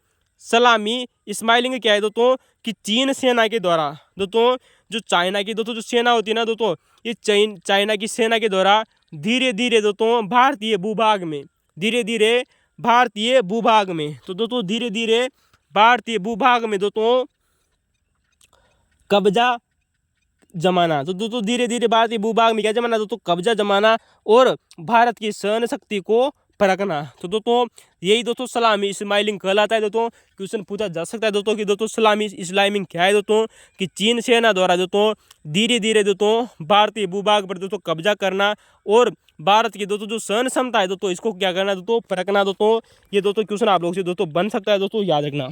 सलामी इस्माइलिंग क्या है दोस्तों कि चीन सेना के द्वारा दोस्तों जो चाइना की दोस्तों जो सेना होती है ना दोस्तों, ये चाइना की सेना के द्वारा धीरे धीरे दोस्तों भारतीय भूभाग में तो दोस्तों धीरे धीरे भारतीय भूभाग में दोस्तों कब्जा जमाना। तो दोस्तों धीरे धीरे भारतीय भूभाग में क्या जमाना दोस्तों? कब्जा जमाना और भारत की सहन शक्ति को परखना। तो दोस्तों यही दोस्तों सलामी इस्माइलिंग कहलाता है दोस्तों। क्वेश्चन पूछा जा सकता है दोस्तों कि दोस्तों सलामी इस्लामिंग क्या है दोस्तों कि चीन सेना द्वारा दोस्तों धीरे धीरे दोस्तों भारतीय भूभाग पर दोस्तों कब्जा करना और भारत की दोस्तों जो सहन क्षमता है दोस्तों इसको क्या करना दोस्तों? परखना दोस्तों। ये दोस्तों क्वेश्चन आप लोग से दोस्तों बन सकता है दोस्तों, याद रखना।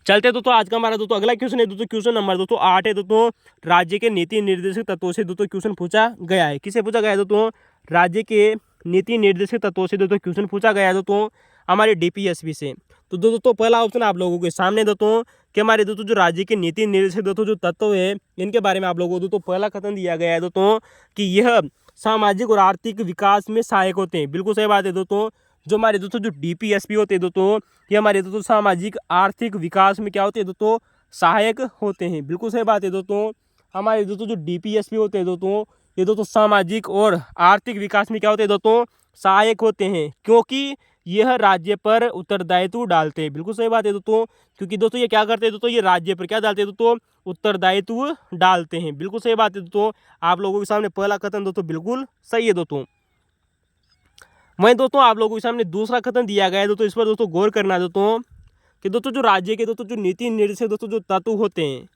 चलते दोस्तों आज का हमारा दोस्तों अगला क्वेश्चन है दोस्तों क्वेश्चन नंबर दोस्तों 8 है दोस्तों राज्य के नीति निर्देशक तत्वों से दोस्तों क्वेश्चन पूछा गया है। किसे पूछा गया है दोस्तों? राज्य के नीति निर्देशक तत्वों से दोस्तों क्वेश्चन पूछा गया है दोस्तों हमारे DPSP से। तो दोस्तों पहला ऑप्शन आप लोगों के सामने दोस्तों कि हमारे दोस्तों जो राज्य के नीति निर्देशक दोस्तों जो तत्व है इनके बारे में आप लोगों को दोस्तों पहला कथन दिया गया है दोस्तों कि यह सामाजिक और आर्थिक विकास में सहायक होते हैं। बिल्कुल सही बात है दोस्तों। जो हमारे दोस्तों जो डीपीएसपी होते हैं दोस्तों ये हमारे दोस्तों सामाजिक आर्थिक विकास में क्या होते हैं दोस्तों सहायक होते हैं। बिल्कुल सही बात है दोस्तों। हमारे दोस्तों जो डीपीएसपी होते हैं दोस्तों ये दोस्तों सामाजिक और आर्थिक विकास में क्या होते हैं दोस्तों सहायक होते हैं, क्योंकि यह राज्य पर उत्तरदायित्व डालते हैं। बिल्कुल सही बात है दोस्तों, क्योंकि दोस्तों ये क्या करते हैं दोस्तों ये राज्य पर क्या डालते हैं दोस्तों उत्तरदायित्व डालते हैं। बिल्कुल सही बात है दोस्तों। आप लोगों के सामने पहला कथन दोस्तों बिल्कुल सही है दोस्तों। वहीं दोस्तों आप लोगों के सामने दूसरा कथन दिया गया है दोस्तों, इस पर दोस्तों गौर करना दोस्तों कि दोस्तों जो राज्य के दोस्तों जो नीति निर्देशक दोस्तों जो तत्व होते हैं,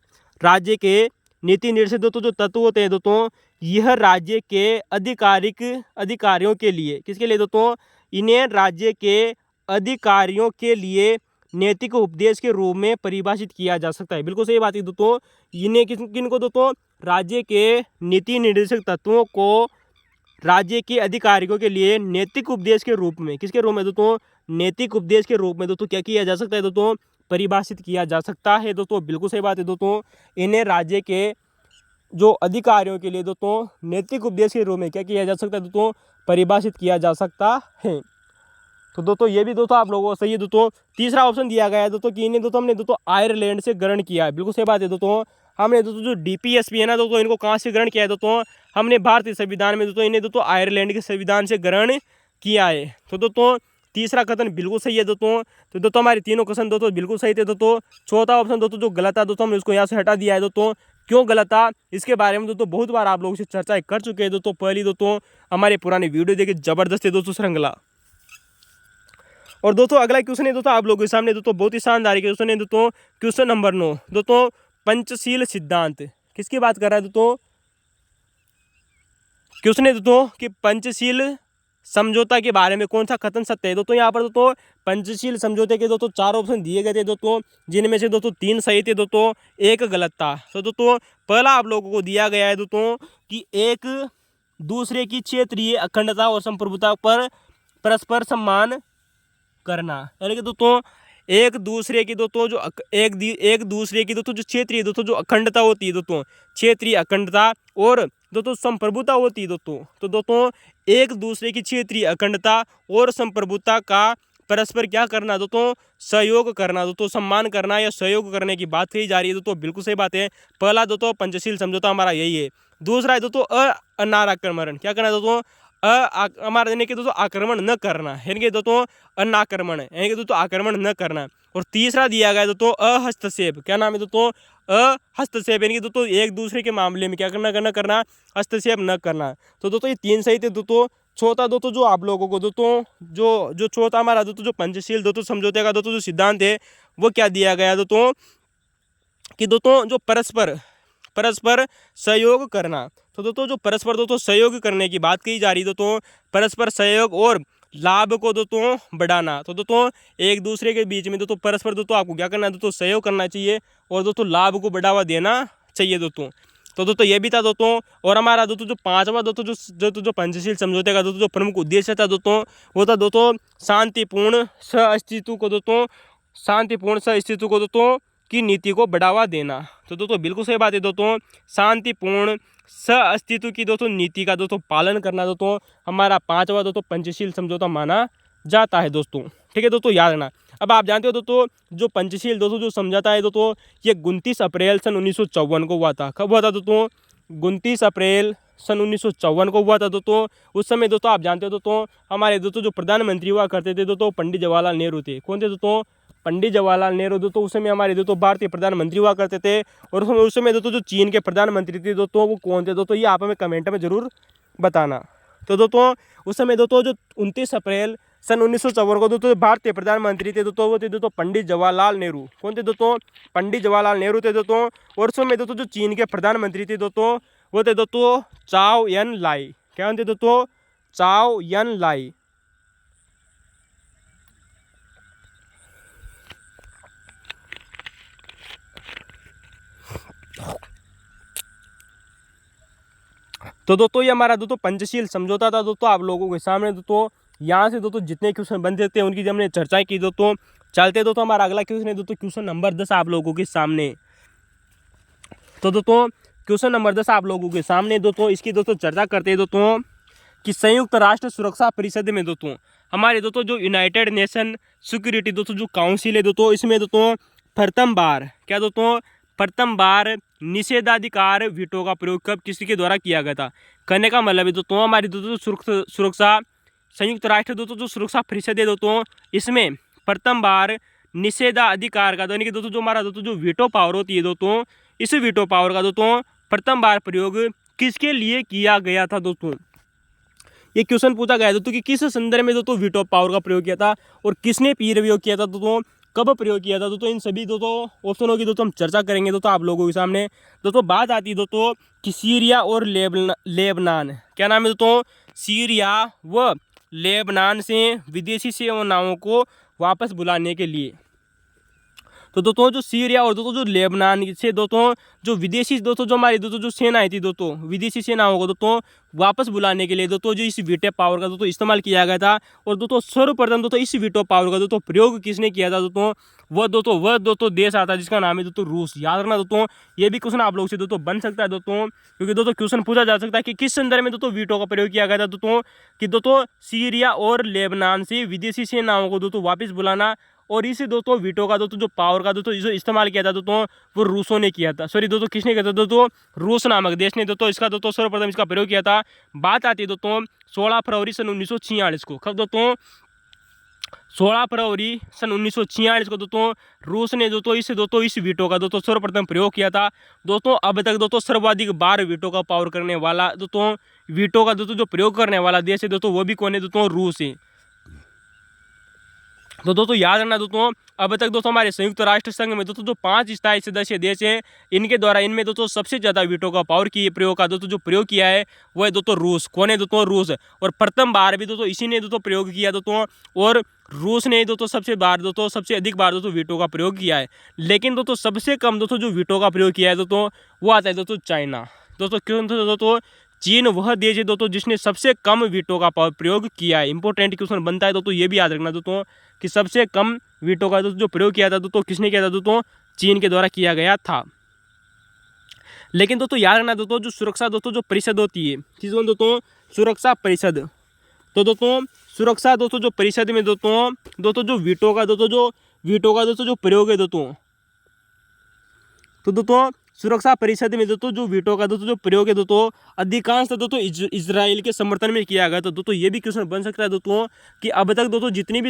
राज्य के नीति निर्देशक दोस्तों जो तत्व होते हैं दोस्तों यह राज्य के आधिकारिक अधिकारियों के लिए किसके लिए दोस्तों इन्हें राज्य के अधिकारियों के लिए नैतिक उपदेश के रूप में परिभाषित किया जा सकता है। बिल्कुल सही बात है दोस्तों। इन्हें किनको दोस्तों राज्य के नीति निर्देशक तत्वों को राज्य के अधिकारियों के लिए नैतिक उपदेश के रूप में किसके रूप में दोस्तों नैतिक उपदेश के रूप में दोस्तों क्या किया जा सकता है दोस्तों परिभाषित किया जा सकता है दोस्तों। बिल्कुल सही बात है दोस्तों। इन्हें राज्य के जो अधिकारियों के लिए दोस्तों नैतिक उपदेश के रूप में क्या किया जा सकता है दोस्तों परिभाषित किया जा सकता है। तो दोस्तों ये भी दोस्तों आप लोगों को सही है दोस्तों। तीसरा ऑप्शन दिया गया है दोस्तों कि इन्हें दोस्तों हमने दोस्तों आयरलैंड से ग्रहण किया है। बिल्कुल सही बात है दोस्तों। हमने दोस्तों जो डीपीएसपी है ना दोस्तों इनको कहाँ से ग्रहण किया है दोस्तों हमने भारतीय संविधान में दोस्तों इन्हें दोस्तों आयरलैंड के संविधान से ग्रहण किया है। तो दोस्तों तीसरा कथन बिल्कुल सही है दोस्तों। तो दोस्तों हमारे तीनों कथन दोस्तों बिल्कुल सही थे दोस्तों। चौथा ऑप्शन दोस्तों जो गलत था दोस्तों हमने उसको यहाँ से हटा दिया है दोस्तों। क्यों गलत था इसके बारे में दोस्तों बहुत बार आप लोगों से चर्चा कर चुके हैं दोस्तों। पहली दोस्तों हमारे पुराने वीडियो देखिए जबरदस्त है दोस्तों श्रृंखला। और दोस्तों अगला क्वेश्चन है दोस्तों आप लोगों के सामने दोस्तों बहुत ही शानदार क्वेश्चन है दोस्तों। क्वेश्चन नंबर 9 दोस्तों पंचशील सिद्धांत किसकी बात कर रहा है दोस्तों। क्वेश्चन है दोस्तों कि पंचशील समझौता के बारे में कौन सा कथन सत्य है। दोस्तों यहाँ पर दोस्तों पंचशील समझौते के दोस्तों 4 ऑप्शन दिए गए थे दोस्तों, जिनमें से दोस्तों 3 सही थे दोस्तों, 1 गलत था। तो दोस्तों पहला आप लोगों को दिया गया है दोस्तों कि एक दूसरे की क्षेत्रीय अखंडता और संप्रभुता पर परस्पर सम्मान करना, यानी कि दोस्तों एक दूसरे की दोस्तों जो एक दूसरे की दोस्तों जो क्षेत्रीय दोस्तों जो अखंडता होती है दोस्तों क्षेत्रीय अखंडता और दोस्तों संप्रभुता होती है दोस्तों। तो दोस्तों एक दूसरे की क्षेत्रीय अखंडता और संप्रभुता का परस्पर क्या करना दोस्तों सहयोग करना दोस्तों सम्मान करना या सहयोग करने की बात कही जा रही है दोस्तों। बिल्कुल सही बात है। पहला दोस्तों पंचशील समझौता हमारा यही है। दूसरा है दोस्तों अनारक्षण क्या करना है दोस्तों हमारा यानी कि दोस्तों आक्रमण न करना, यानी कि दोस्तों अनाक्रमण यानी कि दोस्तों आक्रमण न करना। और तीसरा दिया गया दोस्तों अहस्तक्षेप, क्या नाम है दोस्तों अहस्तक्षेप, यानी कि दोस्तों एक दूसरे के मामले में क्या करना हस्तक्षेप न करना। तो दोस्तों ये 3 सही थे दोस्तों। चौथा दोस्तों जो आप लोगों को दोस्तों जो चौथा हमारा दोस्तों जो पंचशील दोस्तों समझौते का दोस्तों जो सिद्धांत है वो क्या दिया गया दोस्तों कि दोस्तों जो परस्पर सहयोग करना। तो दोस्तों जो परस्पर दोस्तों सहयोग करने की बात की जा रही दोस्तों परस्पर सहयोग और लाभ को दोस्तों बढ़ाना। तो दोस्तों एक दूसरे के बीच में दोस्तों परस्पर दोस्तों आपको क्या करना है दोस्तों सहयोग करना चाहिए और दोस्तों लाभ को बढ़ावा देना चाहिए दोस्तों। तो दोस्तों ये भी था दोस्तों। और हमारा दोस्तों जो 5वां दोस्तों जो पंचशील समझौते का दोस्तों जो प्रमुख उद्देश्य था दोस्तों वो था दोस्तों शांतिपूर्ण सह अस्तित्व को दोस्तों की नीति को बढ़ावा देना। तो दोस्तों बिल्कुल सही बात है दोस्तों। शांतिपूर्ण सह अस्तित्व की दोस्तों नीति का दोस्तों पालन करना दोस्तों हमारा 5वां दोस्तों पंचशील समझौता माना जाता है दोस्तों। ठीक है दोस्तों याद रखना। अब आप जानते हो दोस्तों जो पंचशील दोस्तों जो समझौता है दोस्तों ये 29 अप्रैल सन 1954 को हुआ था। कब हुआ था दोस्तों 29 अप्रैल सन 1954 को हुआ था दोस्तों। उस समय दोस्तों आप जानते हो दोस्तों हमारे दोस्तों जो प्रधानमंत्री हुआ करते थे दोस्तों पंडित जवाहरलाल नेहरू थे। कौन थे दोस्तों पंडित जवाहरलाल नेहरू दोस्तों। उस समय हमारे दोस्तों भारतीय प्रधानमंत्री हुआ करते थे। और उस समय दोस्तों जो चीन के प्रधानमंत्री थे दोस्तों वो कौन थे दोस्तों ये आप हमें कमेंट में जरूर बताना। तो दोस्तों उस समय दोस्तों जो 29 अप्रैल सन 1954 को दोस्तों भारतीय प्रधानमंत्री थे दोस्तों वो थे दोस्तों पंडित जवाहरलाल नेहरू। कौन थे दोस्तों पंडित जवाहरलाल नेहरू थे दोस्तों। और उस समय दोस्तों जो चीन के प्रधानमंत्री थे दोस्तों वो थे दोस्तों चाओ एन लाई। क्या थे दोस्तों चाओ एन लाई। तो दोस्तों ये हमारा दोस्तों पंचशील समझौता था दोस्तों आप लोगों के सामने दोस्तों। यहाँ से दोस्तों जितने क्वेश्चन बनते थे उनकी हमने चर्चाएं की दोस्तों। चलते दोस्तों हमारा अगला क्वेश्चन है दोस्तों क्वेश्चन नंबर 10 आप लोगों के सामने। तो दोस्तों क्वेश्चन नंबर 10 आप लोगों के सामने दोस्तों इसकी दोस्तों चर्चा करते हैं दोस्तों कि संयुक्त राष्ट्र सुरक्षा परिषद में दोस्तों हमारे दोस्तों जो यूनाइटेड नेशन सिक्योरिटी दोस्तों जो काउंसिल है दोस्तों, इसमें दोस्तों प्रथम बार क्या दोस्तों प्रथम बार निषेधाधिकार वीटो का प्रयोग कब किसी के द्वारा किया गया था। कहने का मतलब है दोस्तों हमारी दोस्तों सुरक्षा संयुक्त राष्ट्र दोस्तों जो सुरक्षा परिषद है दोस्तों, इसमें प्रथम बार निषेधाधिकार का यानी कि दोस्तों जो हमारा दोस्तों जो वीटो पावर होती है दोस्तों, इस वीटो पावर का दोस्तों प्रथम बार प्रयोग किसके लिए किया गया था दोस्तों। ये क्वेश्चन पूछा गया दोस्तों कि किस संदर्भ में दोस्तों वीटो पावर का प्रयोग किया था और किसने प्रयोग किया था दोस्तों, कब प्रयोग किया था दोस्तों। इन सभी दोस्तों ऑप्शनों की दोस्तों हम चर्चा करेंगे दोस्तों आप लोगों के सामने। दोस्तों बात आती है दोस्तों कि सीरिया और लेबनान क्या नाम है दोस्तों, सीरिया व लेबनान से विदेशी सेनाओं को वापस बुलाने के लिए। तो दोस्तों जो सीरिया और दोस्तों जो लेबनान से दोस्तों जो विदेशी दोस्तों जो हमारी दोस्तों जो सेनाएं थी दोस्तों, विदेशी सेनाओं को दोस्तों वापस बुलाने के लिए दोस्तों जो इस वीटो पावर का दोस्तों इस्तेमाल किया गया था। और दोस्तों सर्वप्रथम दोस्तों इस वीटो पावर का दोस्तों प्रयोग किसने किया था दोस्तों, वह दोस्तों देश आता है जिसका नाम है दोस्तों रूस। याद रखना दोस्तों, ये भी क्वेश्चन आप लोग से दोस्तों बन सकता है दोस्तों, क्योंकि दोस्तों क्वेश्चन पूछा जा सकता है कि किस संदर्भ में दोस्तों वीटो का प्रयोग किया गया था दोस्तों, कि दोस्तों सीरिया और लेबनान से विदेशी सेनाओं को दोस्तों वापस बुलाना। और इस दोस्तों वीटो का दोस्तों जो पावर का दोस्तों जो इस्तेमाल किया था दोस्तों वो रूसों ने किया था, सॉरी दोस्तों किसने किया था दोस्तों, रूस नामक देश ने दोस्तों इसका दोस्तों सर्वप्रथम इसका प्रयोग किया था। बात आती है दोस्तों 16 फरवरी सन 1946 को, कब दोस्तों 16 फरवरी सन 1946 को दोस्तों रूस ने दोस्तों इस वीटो का दोस्तों सर्वप्रथम प्रयोग किया था। दोस्तों अब तक दोस्तों सर्वाधिक बार वीटो का पावर करने वाला दोस्तों वीटो का दोस्तों जो प्रयोग करने वाला देश है दोस्तों वो भी कौन है दोस्तों, रूस है। तो दोस्तों याद रखना दोस्तों अब तक दोस्तों हमारे संयुक्त राष्ट्र संघ में दोस्तों जो 5 स्थायी सदस्य देश हैं, इनके द्वारा इनमें दोस्तों सबसे ज़्यादा वीटो का पावर की प्रयोग का दोस्तों जो प्रयोग किया है वो है दोस्तों रूस। कौन है दोस्तों, रूस। और प्रथम बार भी दोस्तों इसी ने दोस्तों प्रयोग किया दोस्तों, और रूस ने दोस्तों सबसे अधिक बार दोस्तों वीटो का प्रयोग किया है। लेकिन दोस्तों सबसे कम दोस्तों जो वीटो का प्रयोग किया है दोस्तों वो आता है दोस्तों चाइना। दोस्तों क्यों दोस्तों चीन वह देश है दोस्तों जिसने सबसे कम वीटो का प्रयोग किया है। इंपॉर्टेंट क्वेश्चन बनता है दोस्तों, ये भी याद रखना दोस्तों कि सबसे कम वीटो का दोस्तों जो प्रयोग किया था दोस्तों किसने किया था दोस्तों, चीन के द्वारा किया गया था। लेकिन दोस्तों याद रखना दोस्तों जो सुरक्षा दोस्तों जो परिषद होती है, किस दोस्तों सुरक्षा परिषद, तो दोस्तों सुरक्षा दोस्तों जो परिषद में दोस्तों जो वीटो का दोस्तों जो प्रयोग है दोस्तों, तो दोस्तों सुरक्षा परिषद में दोस्तों जो वीटो का दोस्तों जो प्रयोग है दोस्तों अधिकांश दोस्तों इजराइल के समर्थन में किया गया। तो दोस्तों ये भी क्वेश्चन बन सकता है दोस्तों कि अब तक दोस्तों जितनी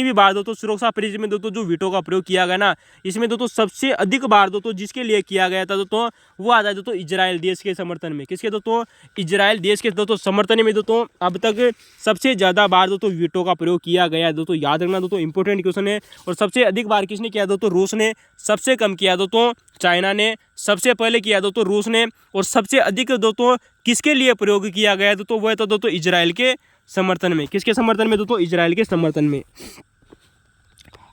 भी बार दोस्तों सुरक्षा परिषद में दोस्तों जो वीटो का प्रयोग किया गया ना, इसमें दोस्तों सबसे अधिक बार दोस्तों जिसके लिए किया गया था दोस्तों वो आता है दोस्तों इजराइल देश के समर्थन में। किसके दोस्तों, इजराइल देश के दोस्तों समर्थन में दोस्तों अब तक सबसे ज़्यादा बार दोस्तों वीटो का प्रयोग किया गया है। दोस्तों याद रखना दोस्तों इंपॉर्टेंट क्वेश्चन है। और सबसे अधिक बार किसने किया दोस्तों, रूस ने। सबसे कम किया दोस्तों चाइना ने। सबसे पहले किया दोस्तों रूस ने। और सबसे अधिक दोस्तों किसके लिए प्रयोग किया गया दोस्तों, वह तो दोस्तों इजराइल के समर्थन में। किसके समर्थन में दोस्तों, इजराइल के समर्थन में।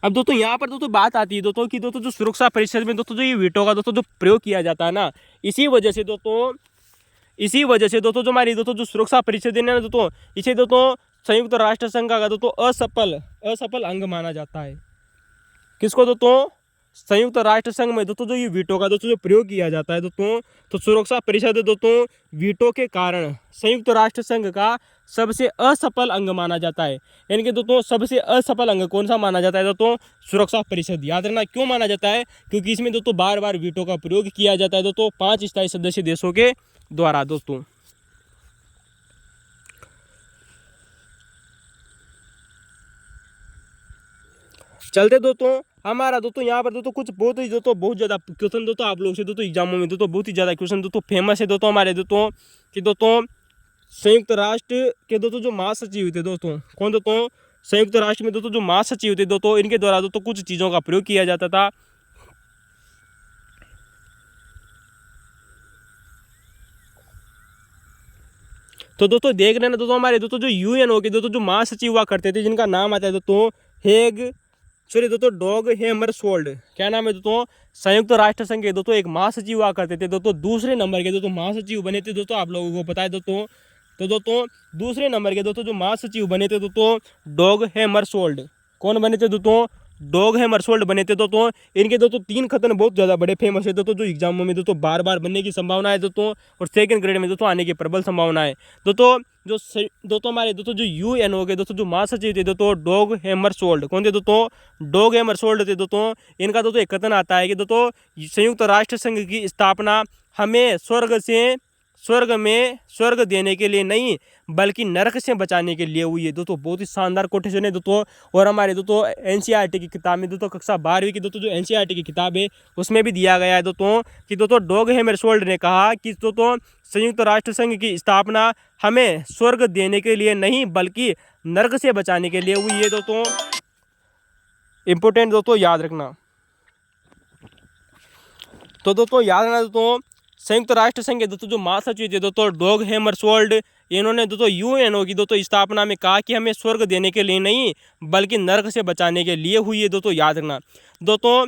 अब दोस्तों यहाँ पर दोस्तों बात आती है दोस्तों कि दोस्तों जो सुरक्षा परिषद में दोस्तों जो ये वीटो का दोस्तों जो प्रयोग किया जाता है ना, इसी वजह से दोस्तों जो हमारी दोस्तों जो सुरक्षा परिषद है ना दोस्तों, इसे दोस्तों संयुक्त राष्ट्र संघ का दोस्तों असफल अंग माना जाता है। किसको दोस्तों, संयुक्त राष्ट्र संघ में दोस्तों जो ये वीटो का दोस्तों जो प्रयोग किया जाता है दोस्तों, तो सुरक्षा परिषद दोस्तों वीटो के कारण संयुक्त राष्ट्र संघ का सबसे असफल अंग माना जाता है। यानी कि दोस्तों सबसे असफल अंग कौन सा माना जाता है दोस्तों, सुरक्षा परिषद। याद रखना क्यों माना जाता है, क्योंकि इसमें दोस्तों बार बार वीटो का प्रयोग किया जाता है दोस्तों 5 स्थायी सदस्य देशों के द्वारा। दोस्तों चलते दोस्तों हमारा दोस्तों यहाँ पर दोस्तों कुछ बहुत ज़्यादा क्वेश्चन दोस्तों आप लोग से दोस्तों एग्जामों में दोस्तों बहुत ही ज़्यादा क्वेश्चन दोस्तों फेमस है दोस्तों हमारे दोस्तों कि दोस्तों संयुक्त राष्ट्र के दोस्तों जो महासचिव थे दोस्तों, कौन दोस्तों, संयुक्त राष्ट्र में दोस्तों जो महासचिव थे दोस्तों, इनके द्वारा दोस्तों कुछ चीज़ों का प्रयोग किया जाता था। तो दोस्तों देख रहे हैं ना दोस्तों हमारे दोस्तों जो यूएनओ के दोस्तों जो महासचिव हुआ करते थे, जिनका नाम आता है दोस्तों दोस्तों डॉग हैमरशोल्ड। क्या नाम है दोस्तों, संयुक्त राष्ट्र संघ के दोस्तों एक महासचिव हुआ करते थे दोस्तों। दूसरे नंबर के दोस्तों महासचिव बने थे दोस्तों, आप लोगों को पता है दोस्तों। तो दोस्तों दूसरे नंबर के दोस्तों जो महासचिव बने थे दोस्तों डॉग हैमरशोल्ड। कौन बने थे दोस्तों, डॉग हैमरशोल्ड बने थे दोस्तों। इनके दोस्तों 3 खतन बहुत ज़्यादा बड़े फेमस है दोस्तों, जो एग्जामों में दोस्तों बार बार बनने की संभावना है दोस्तों, और सेकंड ग्रेड में दोस्तों आने की प्रबल संभावना है दोस्तों। दोस्तों हमारे दोस्तों जो यूएनओ के दोस्तों जो महासचिव थे दोस्तों डॉग हैमरशोल्ड, कौन थे दोस्तों? डॉग हैमरशोल्ड थे दोस्तों। इनका दोस्तों एक कथन आता है कि दोस्तों संयुक्त राष्ट्र संघ की स्थापना हमें स्वर्ग में स्वर्ग देने के लिए नहीं बल्कि नरक से बचाने के लिए हुई है दोस्तों। बहुत ही शानदार कोटेशन है दोस्तों। और हमारे दोस्तों एनसीईआरटी की किताब में दोस्तों कक्षा 12वीं की दोस्तों जो एनसीईआरटी की किताब है उसमें भी दिया गया है दोस्तों कि दोस्तों डॉग हैमरशोल्ड ने कहा कि दोस्तों संयुक्त राष्ट्र संघ की स्थापना हमें स्वर्ग देने के लिए नहीं बल्कि नरक से बचाने के लिए हुई है दोस्तों। इंपॉर्टेंट दोस्तों याद रखना। तो दोस्तों याद रखना दोस्तों, संयुक्त राष्ट्र संघ के दोस्तों जो महासचिव थे दोस्तों डॉग हैमरशोल्ड, इन्होंने दोस्तों यूएनओ की दोस्तों स्थापना में कहा कि हमें स्वर्ग देने के लिए नहीं बल्कि नरक से बचाने के लिए हुई है दोस्तों। याद रखना दोस्तों,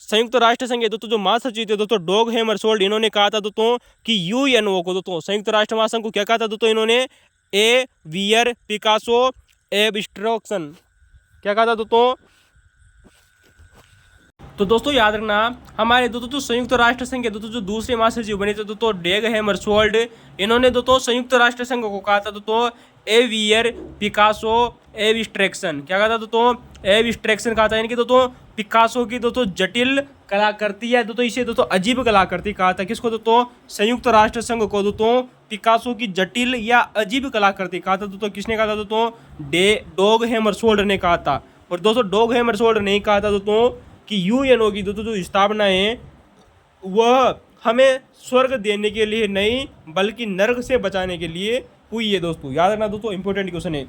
संयुक्त राष्ट्र संघ के दोस्तों जो महासचिव थे दोस्तों डॉग हैमरशोल्ड, इन्होंने कहा था दोस्तों कि यूएनओ को दोस्तों संयुक्त राष्ट्र महासंघ को क्या कहा था दोस्तों? इन्होंने ए वियर पिकासो एब्स्ट्रैक्शन, क्या कहा था दोस्तों? तो दोस्तों याद रखना, हमारे दोस्तों जो संयुक्त राष्ट्र संघ के दोस्तों जो दूसरे महासचिव बने थे दोस्तों डॉग हैमरशोल्ड, इन्होंने दोस्तों संयुक्त राष्ट्र संघ को कहा था दोस्तों एवियर पिकासो एब्स्ट्रैक्शन, क्या कहा था दोस्तों? एब्स्ट्रैक्शन कहा था। इनकी दोस्तों पिकासो की दोस्तों जटिल कलाकृति है दोस्तों, इसे दोस्तों अजीब कलाकृति कहा था। किसको दोस्तों? संयुक्त राष्ट्र संघ को दोस्तों पिकासो की जटिल या अजीब कलाकृति कहा था दोस्तों। किसने कहा था दोस्तों? डॉग हैमरशोल्ड ने कहा था। और दोस्तों डॉग हैमरशोल्ड ने कहा था दोस्तों कि यूएनओ की दोस्तों जो स्थापना है वह हमें स्वर्ग देने के लिए नहीं बल्कि नरक से बचाने के लिए हुई है दोस्तों। याद रखना दोस्तों, इंपॉर्टेंट क्वेश्चन है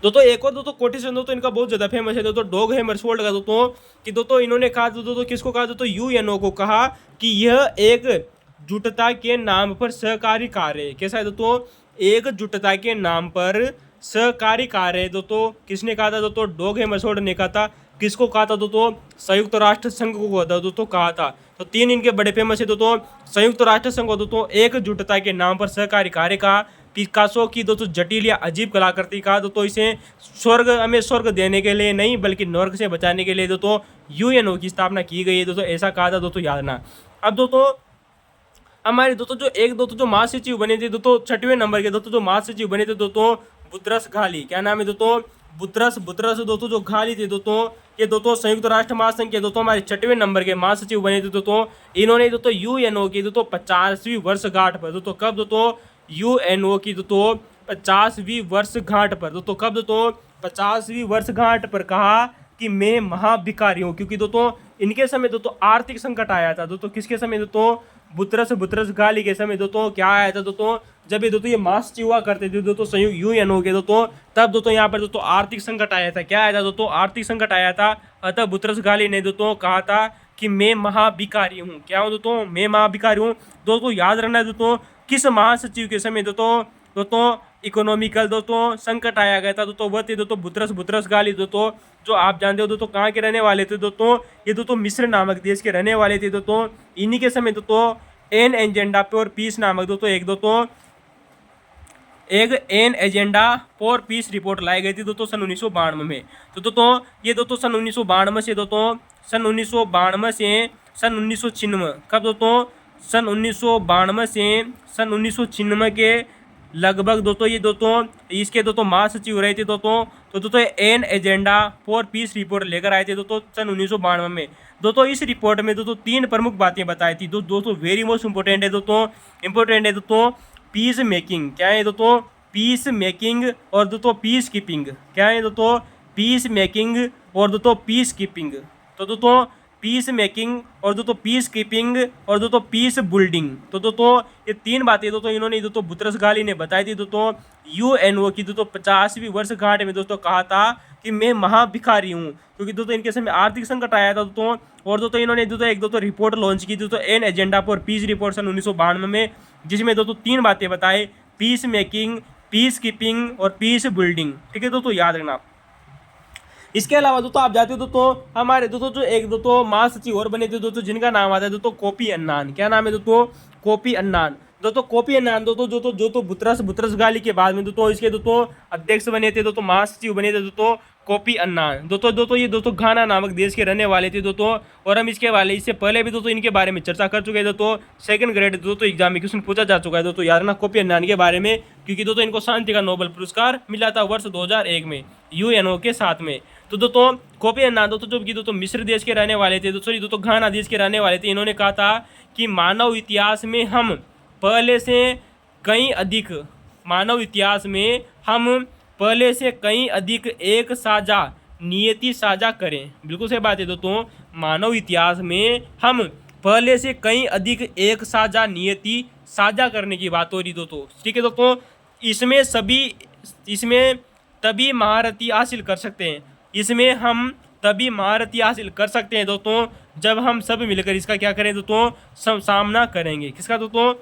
दोस्तों। एक और दोस्तों कोटेशन दोस्तों इनका बहुत ज़्यादा फेमस है दोस्तों डॉग हैमरशोल्ड का दोस्तों, कि दोस्तों इन्होंने कहा दोस्तों किसको कहा दोस्तों? यूएनओ को कहा कि यह एक जुटता के नाम पर सहकारी कार्य है। कैसा है दोस्तों? एक जुटता के नाम पर सहकारी कार्य है दोस्तों। किसने कहा था दोस्तों? डॉग हैमरशोल्ड ने कहा था। किसको कहा था दोस्तों? संयुक्त राष्ट्र संघ को दोस्तों कहा था। तो 3 इनके बड़े फेमस है दोस्तों। संयुक्त राष्ट्र संघ को दोस्तों एकजुटता के नाम पर सहकारी कार्य का, पिकासो की दोस्तों जटिल या अजीब कलाकृति का दोस्तों, इसे हमें स्वर्ग देने के लिए नहीं बल्कि नरक से बचाने के लिए दोस्तों यूएनओ की स्थापना की गई है दोस्तों, ऐसा कहा था दोस्तों। याद रखना। अब दोस्तों हमारे दोस्तों जो महासचिव बने थे दोस्तों 6वें नंबर के दोस्तों जो महासचिव बने थे दोस्तों बुतरस घाली, क्या नाम है दोस्तों? बुतरस दोस्तों जो घाली थे दोस्तों, ये दोस्तों संयुक्त राष्ट्र महासंघ के दोस्तों हमारे 6वें नंबर के महासचिव बने थे दोस्तों। इन्होंने दोस्तों यूएनओ की दोस्तों 50वीं वर्षगांठ पर दोस्तों, कब दोस्तों? यूएनओ की दोस्तों 50वीं वर्षगांठ पर दोस्तों, कब दोस्तों? 50वीं वर्षगांठ पर कहा कि मैं महाभिकारी हूँ, क्योंकि दोस्तों इनके समय दोस्तों आर्थिक संकट आया था दोस्तों। किसके समय दोस्तों? बुतरस घाली के समय दोस्तों क्या आया था दोस्तों? जब ये दोस्तों ये महासचिव हुआ करते थे दोस्तों संयुक्त यूएनओ के दोस्तों, तब दोस्तों यहाँ पर दोस्तों आर्थिक संकट आया था। क्या आया था दोस्तों? आर्थिक संकट आया था। अतः बुतरस घाली ने दोस्तों कहा था कि मैं महाभिकारी हूँ। क्या हूँ दोस्तों? मैं महाभिकारी हूँ। दोस्तों याद रखना है दोस्तों, किस महासचिव के समय दोस्तों इकोनॉमिकल दोस्तों संकट आया गया था दोस्तों, वह थे दोस्तों बुतरस घाली दोस्तों, जो आप जानते हो दोस्तों कहाँ के रहने वाले थे दोस्तों? ये दोस्तों मिस्र नामक देश के रहने वाले थे दोस्तों। इन्हीं के समय दोस्तों एन एजेंडा फॉर पीस नामक दोस्तों एक an agenda for peace report लाई गई थी दोस्तों सन 1992 में। तो दोस्तों ये दोस्तों सन 1992 से दोस्तों सन 1996, कब दोस्तों? सन 1992 से सन 1996 के लगभग दोस्तों ये दोस्तों इसके दोस्तों महासचिव रहे थे दोस्तों। तो दोस्तों an agenda for peace report लेकर आए थे दोस्तों सन 1992 में। दोस्तों इस रिपोर्ट में दोस्तों 3 प्रमुख बातें बताई थी दोस्तों, वेरी मोस्ट इंपॉर्टेंट है दोस्तों पीस मेकिंग। क्या है दोस्तों? पीस मेकिंग और दोस्तों पीस कीपिंग। क्या है दोस्तों? पीस मेकिंग और दोस्तों पीस कीपिंग। तो दोस्तों पीस मेकिंग और दोस्तों पीस कीपिंग और दोस्तों पीस बिल्डिंग। तो दोस्तों ये 3 बातें दोस्तों इन्होंने दोस्तों बुतरस घाली ने बताई थी दोस्तों यूएनओ की दोस्तों 50वीं वर्षगांठ में दोस्तों, कहा था कि मैं महाभिखारी हूँ, क्योंकि दोस्तों इनके समय आर्थिक संकट आया था दोस्तों। और दोस्तों इन्होंने दोस्तों रिपोर्ट लॉन्च की दोस्तों an agenda for peace report सन 1992 में, जिसमें दोस्तों 3 बातें बताए, पीस मेकिंग, पीस कीपिंग और पीस बिल्डिंग। ठीक है दोस्तों, याद रखना। इसके अलावा दोस्तों आप जाते हो दोस्तों हमारे दोस्तों महासचिव और बने थे दोस्तों, जिनका नाम आता है दोस्तों कोफी अन्नान। क्या नाम है दोस्तों? Kofi Annan. कोफी अन्नान दोस्तों बुतरस घाली के बाद में दोस्तों इसके दोस्तों अध्यक्ष बने थे दोस्तों, महासचिव बने थे दोस्तों कोफी अन्नान। दोस्तों ये दोस्तों घाना नामक देश के रहने वाले थे दोस्तों, और हम इससे पहले भी दोस्तों इनके बारे में चर्चा कर चुके हैं दोस्तों। सेकंड ग्रेड दोस्तों एग्जाम में क्वेश्चन पूछा जा चुका है दोस्तों, याद रखना कोफी अन्नान के बारे में, क्योंकि दोस्तों इनको शांति का नोबेल पुरस्कार मिला था वर्ष 2001 में यूएनओ के साथ में। तो दोस्तों कोफी अन्नान दोस्तों जो कि दोस्तों मिस्र देश के रहने वाले थे दोस्तों घाना देश के रहने वाले थे। इन्होंने कहा था कि मानव इतिहास में हम पहले से कई अधिक एक साझा नियति साझा करें। बिल्कुल सही बात है दोस्तों, मानव इतिहास में हम पहले से कई अधिक एक साझा नियति साझा करने की बात हो रही दोस्तों। ठीक है दोस्तों, इसमें तभी महारथी हासिल कर सकते हैं, इसमें हम तभी महारथी हासिल कर सकते हैं दोस्तों जब हम सब मिलकर इसका क्या करें दोस्तों, सामना करेंगे। किसका दोस्तों,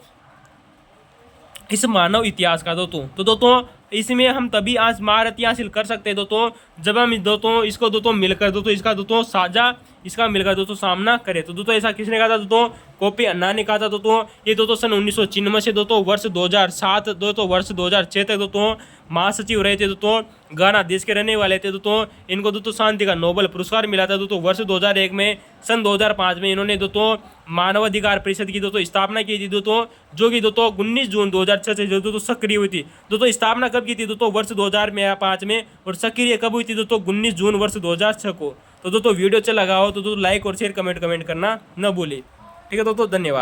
इस मानव इतिहास का दोस्तों। तो दोस्तों इसमें हम तभी आज महारथी हासिल कर सकते हैं दोस्तों जब हम इसको दोस्तों मिलकर इसका साझा इसका मिलकर दोस्तों सामना करें। तो दोस्तों ऐसा किसने कहा था दोस्तों, कोफी अन्नान ने कहा था दोस्तों। ये दोस्तों सन 1996 से दोस्तों वर्ष 2007 दोस्तों वर्ष 2006 तक दोस्तों महासचिव रहे थे दोस्तों, घाना देश के रहने वाले थे दोस्तों। इनको दोस्तों शांति का नोबेल पुरस्कार मिला था दोस्तों वर्ष 2001 में। सन 2005 में इन्होंने दोस्तों मानवाधिकार परिषद की दोस्तों स्थापना की थी दोस्तों, जो कि दोस्तों 19 जून 2006 से दोस्तों सक्रिय हुई थी। दोस्तों स्थापना कब की थी दोस्तों, वर्ष 2005 में, और सक्रिय कब हुई थी दोस्तों, 19 जून वर्ष 2006 को। तो दोस्तों वीडियो अच्छा लगा हो तो दोस्तों लाइक और शेयर कमेंट करना न भूलें। ठीक है दोस्तों, धन्यवाद।